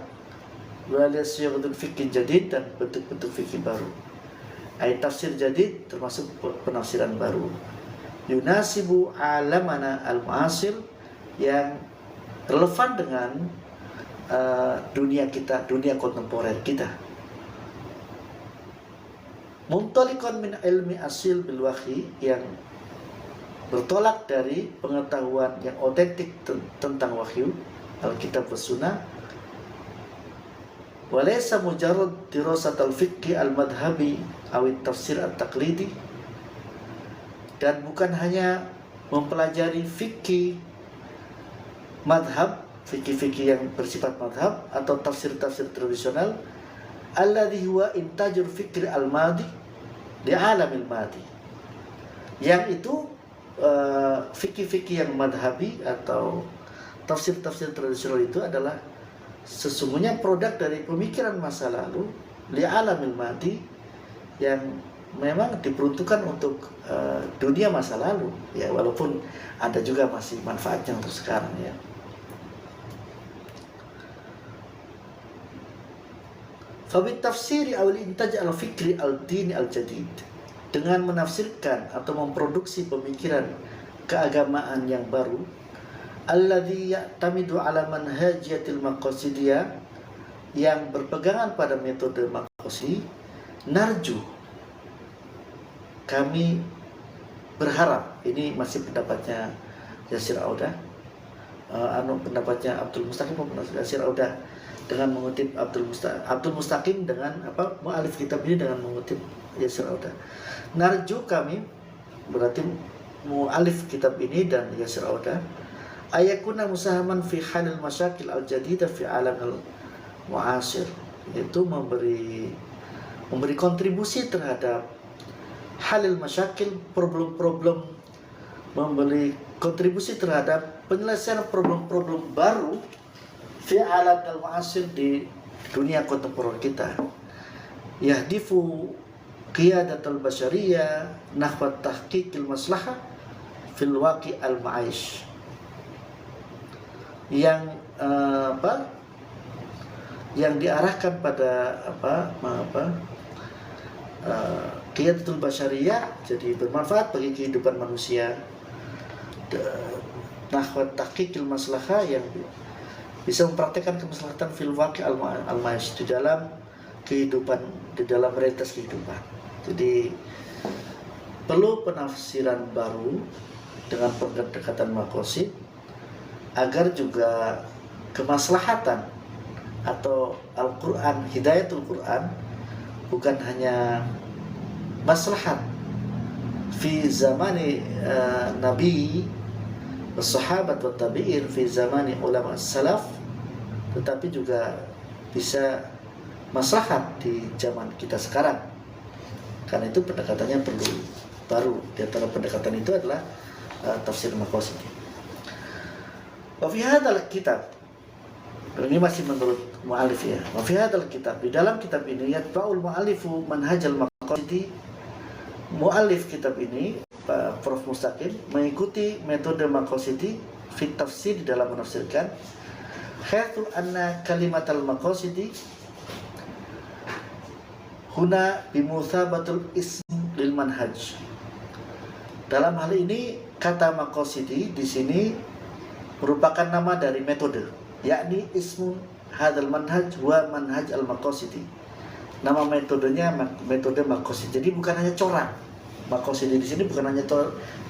[SPEAKER 1] Waliya siyaghatul fikih jadid, dan bentuk-bentuk fikih baru. Ayat tafsir jadid termasuk penafsiran baru. Yunasibu alamana al-mu'asir, yang relevan dengan dunia kita, dunia kontemporer kita. Muntaliqan min ilmi asil bil wahyi, yang bertolak dari pengetahuan yang otentik tentang wahyu Alkitab was Sunnah. Walaysa mujarrad dirasat al-fiqhi al-madhhabi aw tafsir at-taqlidi, dan bukan hanya mempelajari fikih madhab, fikih-fikih yang bersifat madhab atau tafsir-tafsir tradisional, alladhi huwa intajul fikri al-madi di alamil madi, yang itu fikih-fikih yang madhabi atau tafsir-tafsir tradisional itu adalah sesungguhnya produk dari pemikiran masa lalu li alamil madi, yang memang diperuntukkan untuk dunia masa lalu ya, walaupun ada juga masih manfaatnya untuk sekarang ya. Fabit tafsiri awal intaj al-fikri al-dini al-jadid, dengan menafsirkan atau memproduksi pemikiran keagamaan yang baru, alladhi ya'tamidu ala manhajiyatil maqasidiyah, yang berpegangan pada metode maqasid, narju, kami berharap, ini masih pendapatnya Yasir Audah, pendapatnya Abdul Mustaqim, Yasir Audah dengan mengutip Abdul Mustaqim dengan mu'alif kitab ini dengan mengutip Yasir Audah. Narju, kami berarti mu'alif kitab ini dan Yasir Audah, ayakuna musahaman fi halil masyakil al-jadidah fi alam al-mu'asir, yaitu memberi kontribusi terhadap halil masyakil, problem-problem, memberi kontribusi terhadap penyelesaian problem-problem baru fi alam al-mu'asir, di dunia kontemporer kita. Yahdifu qiyadatul basyariyah nahwa tahqiqil maslahah fil waqi' al-ma'ish, yang yang diarahkan pada qiyadatul basyariyah, jadi bermanfaat bagi kehidupan manusia, nahwa tahqiqil maslahah, yang bisa mempraktekkan kemaslahatan fil waqi' al-ma'ish, di dalam kehidupan, di dalam realitas kehidupan. Jadi perlu penafsiran baru dengan pendekatan maqasid, agar juga kemaslahatan atau Al-Quran, hidayatul Quran, bukan hanya maslahat fi zamani Nabi, sahabat wa tabi'in, fi zamani ulama salaf, tetapi juga bisa maslahat di zaman kita sekarang. Karena itu pendekatannya perlu baru. Di antara pendekatan itu adalah tafsir maqasid. Wa fi hadzal kitab, ini masih menurut mu'alif ya. Wa fi hadzal kitab, di dalam kitab ini yatba'ul mu'alifu manhajal maqasidi, mu'alif kitab ini Pak Prof Mustaqim mengikuti metode maqasidi fi tafsir, di dalam menafsirkan, haitsu anna kalimatal maqasidi huna bimutsabatul ism lil manhaj. Dalam hal ini kata maqasidi di sini merupakan nama dari metode, yakni ismun hadal manhaj wa manhaj al-maqasidi. Nama metodenya metode maqasid. Jadi bukan hanya corak. Maqasid di sini bukan hanya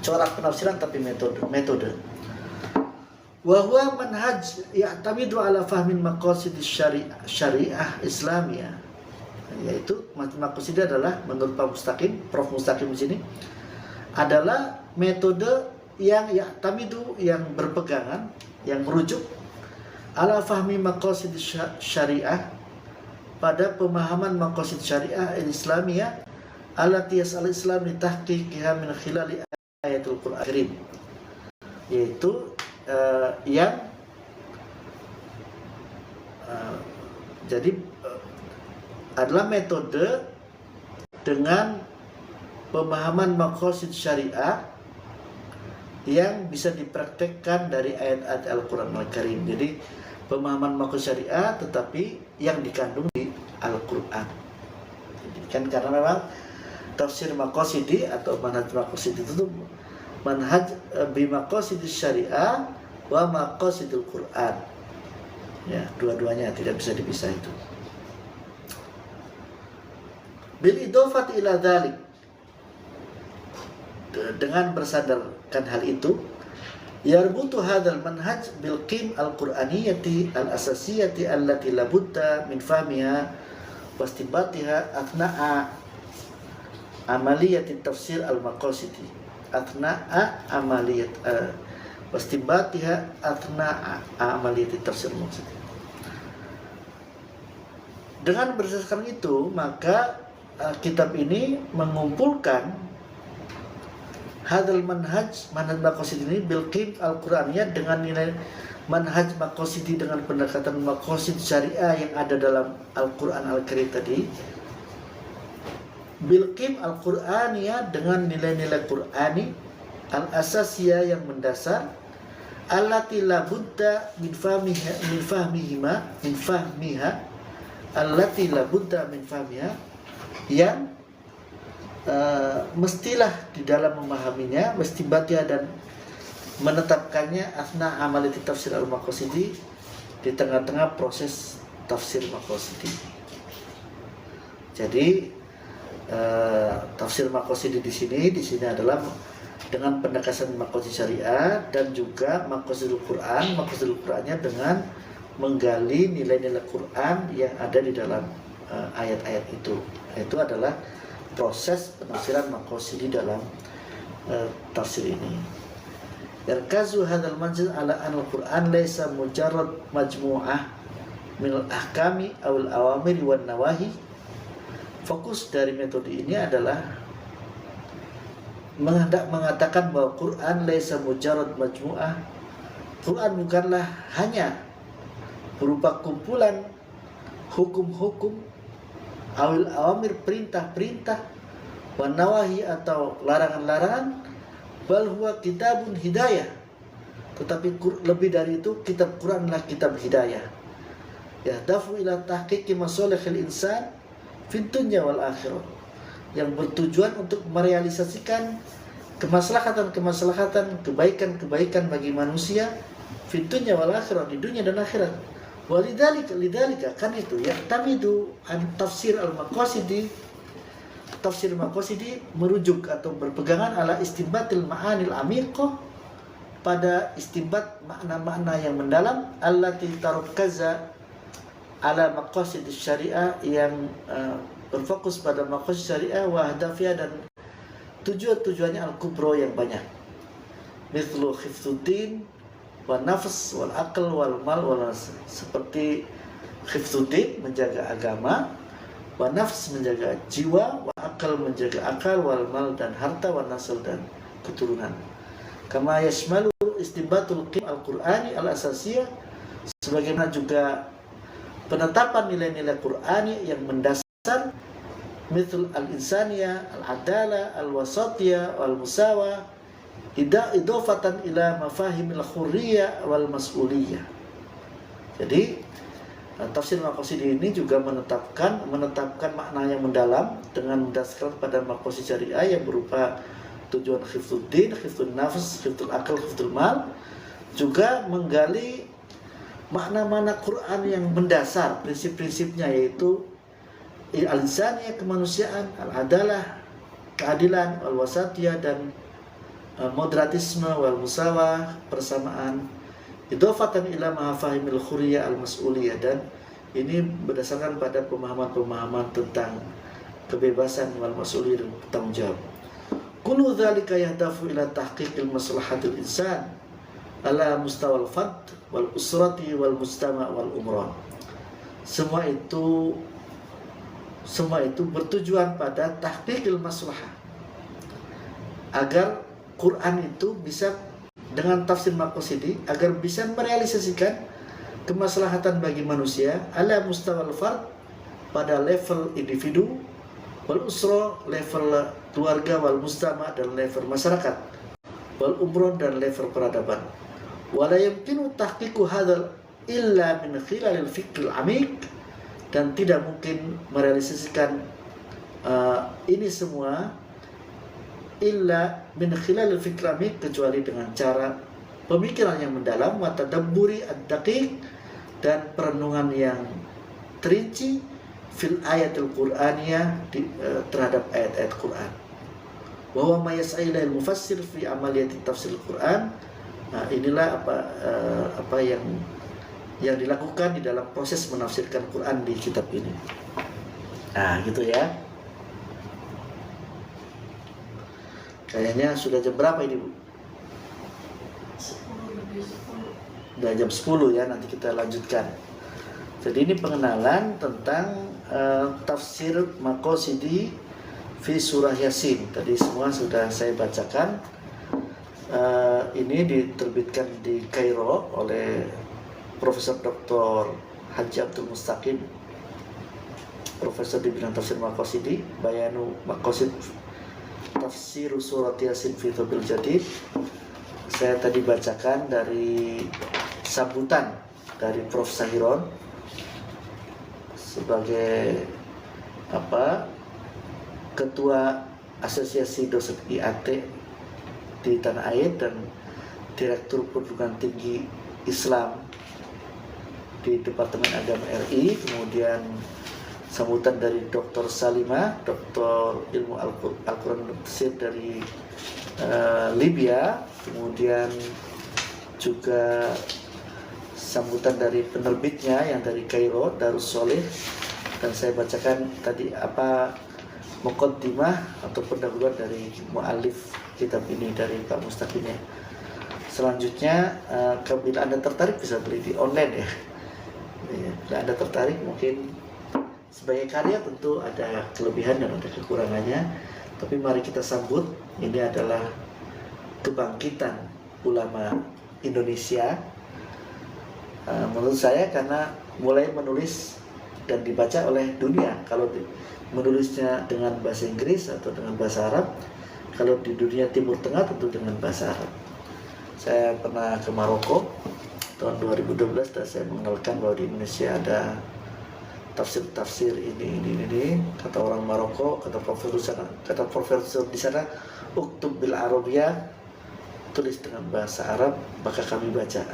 [SPEAKER 1] corak penafsiran tapi metode. Wa huwa manhaj ya'tamidu ala fahmin maqasid syariah Islamiyah. Yaitu maqasid adalah menurut Prof Mustaqim di sini adalah metode yang ya'tamidu, yang berpegangan, yang merujuk ala fahmi maqasid syariah, pada pemahaman maqasid syariah Islamiyah allati yas'al Islam li tahqiqiha min khilali ayatul Qur'an Karim, yaitu yang jadi adalah metode dengan pemahaman maqasid syariah yang bisa dipraktekkan dari ayat-ayat Al-Quran Al-Karim. Jadi pemahaman maqasid syariah tetapi yang dikandung di Al-Quran. Jadi kan karena memang tafsir maqasidi atau manhaj maqasidi itu manhaj bimaqasidis syariah wa maqasidul Quran. Ya, dua-duanya tidak bisa dipisah itu. Bil idofat ila dzalik, dengan bersandarkan hal itu, yarbutu hadzal manhaj bil qim al-qur'aniyati al-asasiyati allati la budda min fahmiha wastibatiha athna'a amaliyati tafsir al-maqasidi, athna'a amaliyat wastibatiha athna'a amaliyati tafsir al-maqasidi. Dengan berdasarkan itu, maka kitab ini mengumpulkan hadal manhaj maqasid ini bil qim al-Qur'aniyah, dengan nilai manhaj maqasidi dengan pendekatan maqasid syariah yang ada dalam Al-Qur'an Al-Karim tadi, bil qim al-Qur'aniyah dengan nilai-nilai Qur'ani al-asasiyah yang mendasar, allati la budda min fahmiha allati la budda min fahmiha, yang mestilah di dalam memahaminya, mestibatiha dan menetapkannya asna amaliti tafsir al-maqasidi, di tengah-tengah proses tafsir maqasidi. Jadi tafsir maqasidi di sini adalah dengan pendekatan maqasid syariah dan juga maqasidul Quran. Maqasidul Qurannya dengan menggali nilai-nilai Quran yang ada di dalam ayat-ayat itu. Itu adalah proses penafsiran maqasidi dalam tafsir ini. Yarkazu hadzal manhaj ala al-Qur'an laysa mujarrad majmu'ah min al-ahkami aw al-awamir wan nawahi. Fokus dari metode ini adalah mengatakan bahwa Quran laysa mujarrad majmu'ah. Quran bukanlah hanya berupa kumpulan hukum-hukum, awil awamir perintah-perintah, wan nawahi atau larangan-larangan, bal huwa kitabun hidayah. Tetapi lebih dari itu, kitab Quran adalah kitab hidayah. Yahdafu ila tahqiqi masalihil insan fid dunya wal akhirah, yang bertujuan untuk merealisasikan kemaslahatan-kemaslahatan, kebaikan-kebaikan bagi manusia fid dunya wal akhirah, di dunia dan akhirat. Walidzalika kan itu ya tamidu an tafsir al-maqasidi. Tafsir maqasidi merujuk atau berpegangan ala istinbatil ma'anil amiqah, pada istinbat makna-makna yang mendalam, allati tarkaza ala maqasid syariah, yang berfokus pada maqasid syariah wa hadafiyah dan tujuan-tujuannya al-kubra yang banyak. Mithlu khifduddin wa nafs wal aql wal mal wal nas, seperti khifduddin menjaga agama, wa nafs menjaga jiwa, wa aql menjaga akal, wal mal dan harta, wa nasl dan keturunan. Kama yashmalu istinbatul qim al-Qur'ani al-asasiyah, sebagaimana juga penetapan nilai-nilai Qur'ani yang mendasar, mithl al-insaniyah, al-adalah, al-wasatiyah, wal-musawah, idofatan ila mafahimil khurriyah wal mas'uliyah. Jadi tafsir maqasidi ini juga menetapkan makna yang mendalam dengan mendasarkan pada maqasid syariah yang berupa tujuan khifduddin, khifdun nafs, khifdul akal, khifdul mal, juga menggali makna-makna Quran yang mendasar, prinsip-prinsipnya yaitu al-insaniyah, kemanusiaan, al-adalah, keadilan, wal-wasatiyah, dan moderatisme, wal-musawah, persamaan, idhofatan ila mafahimil khuriyah al-mas'uliyah, dan ini berdasarkan pada pemahaman-pemahaman tentang kebebasan wal mas'uliyah dan tanggung jawab. Kullu dzalika yahdafu ila tahqiqil maslahatil insan ala mustawal fard wal usrati wal mujtama wal umran. Semua itu bertujuan pada tahqiqil maslahah, agar Quran itu bisa dengan tafsir maqasidi, agar bisa merealisasikan kemaslahatan bagi manusia ala mustawal fard, pada level individu, wal usra, level keluarga, wal mujtama, dan level masyarakat, wal umron, dan level peradaban. Wala yumkinu tahqiqu hadzal illa min khilalil fikril amik, dan tidak mungkin merealisasikan ini semua illa min khilalil fikril amik, kecuali dengan cara pemikiran yang mendalam, wa tadabburi ad-daqiq, dan perenungan yang terinci fil ayatul Qur'aniyah, terhadap ayat-ayat Quran. Wa huwa ma yas'ilal mufassir fi amaliyati tafsir Quran. Nah, inilah apa yang dilakukan di dalam proses menafsirkan Quran di kitab ini. Nah, gitu ya. Kayaknya sudah jam berapa ini, Bu?
[SPEAKER 2] 10.
[SPEAKER 1] Udah jam 10 ya, nanti kita lanjutkan. Jadi ini pengenalan tentang tafsir maqasidi fi surah Yasin. Tadi semua sudah saya bacakan. Ini diterbitkan di Kairo oleh Profesor Dr. Haji Abdul Mustaqim, Profesor di bidang tafsir maqasidi, Bayanu Maqasid Tafsir Surat Yasin fi Thobil Jadid. Saya tadi bacakan dari sambutan dari Prof. Sahiron sebagai Ketua Asosiasi Dosen IAT di Tanah Air dan Direktur Perguruan Tinggi Islam di Departemen Agama RI. Kemudian sambutan dari Dr. Salimah, Dr. Ilmu Al-Quran Tafsir dari Libya. Kemudian juga sambutan dari penerbitnya yang dari Kairo, Darus Soleh. Dan saya bacakan tadi muqaddimah atau pendahuluan dari mu'alif kitab ini dari Pak Mustaqimnya. Selanjutnya, bila Anda tertarik bisa beli di online ya. Bila Anda tertarik, mungkin sebagai karya tentu ada kelebihan dan ada kekurangannya, tapi mari kita sambut. Ini adalah kebangkitan ulama Indonesia, menurut saya, karena mulai menulis dan dibaca oleh dunia. Kalau menulisnya dengan bahasa Inggris atau dengan bahasa Arab, kalau di dunia Timur Tengah tentu dengan bahasa Arab. Saya pernah ke Maroko tahun 2012 dan saya mengenalkan bahwa di Indonesia ada tafsir ini. Kata orang Maroko, kata profesor di sana, uktub bil Arabiyah, tulis dengan bahasa Arab maka kami baca.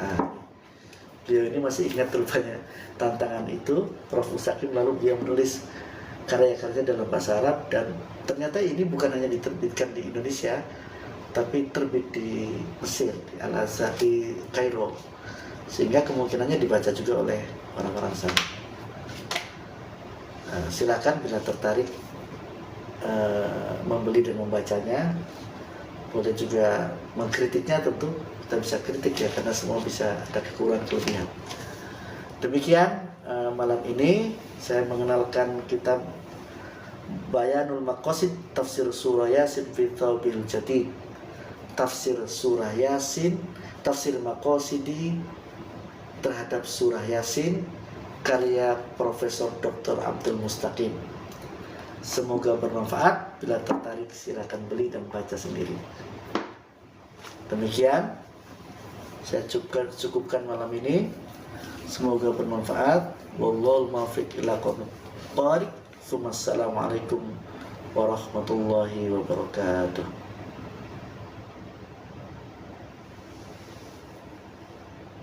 [SPEAKER 1] Beliau ini masih ingat rupanya tantangan itu, Prof. Mustaqim, lalu dia menulis karya-karya dalam bahasa Arab, dan ternyata ini bukan hanya diterbitkan di Indonesia tapi terbit di Mesir, di Al-Azhar, di Kairo, sehingga kemungkinannya dibaca juga oleh orang-orang sana. Silakan bila tertarik membeli dan membacanya. Boleh juga mengkritiknya, tentu kita bisa kritik ya, karena semua bisa ada kekurangan kelebihan. Demikian malam ini saya mengenalkan kitab Bayanul Maqasid Tafsir Surah Yasin fi Thobil Jadid. Tafsir Surah Yasin, tafsir maqasidi terhadap Surah Yasin, karya Profesor Dr. Abdul Mustaqim. Semoga bermanfaat. Bila tertarik silakan beli dan baca sendiri. Demikian saya cukupkan malam ini. Semoga bermanfaat. Wallahul muwaffiq ila aqwamit thoriq. Assalamualaikum warahmatullahi wabarakatuh.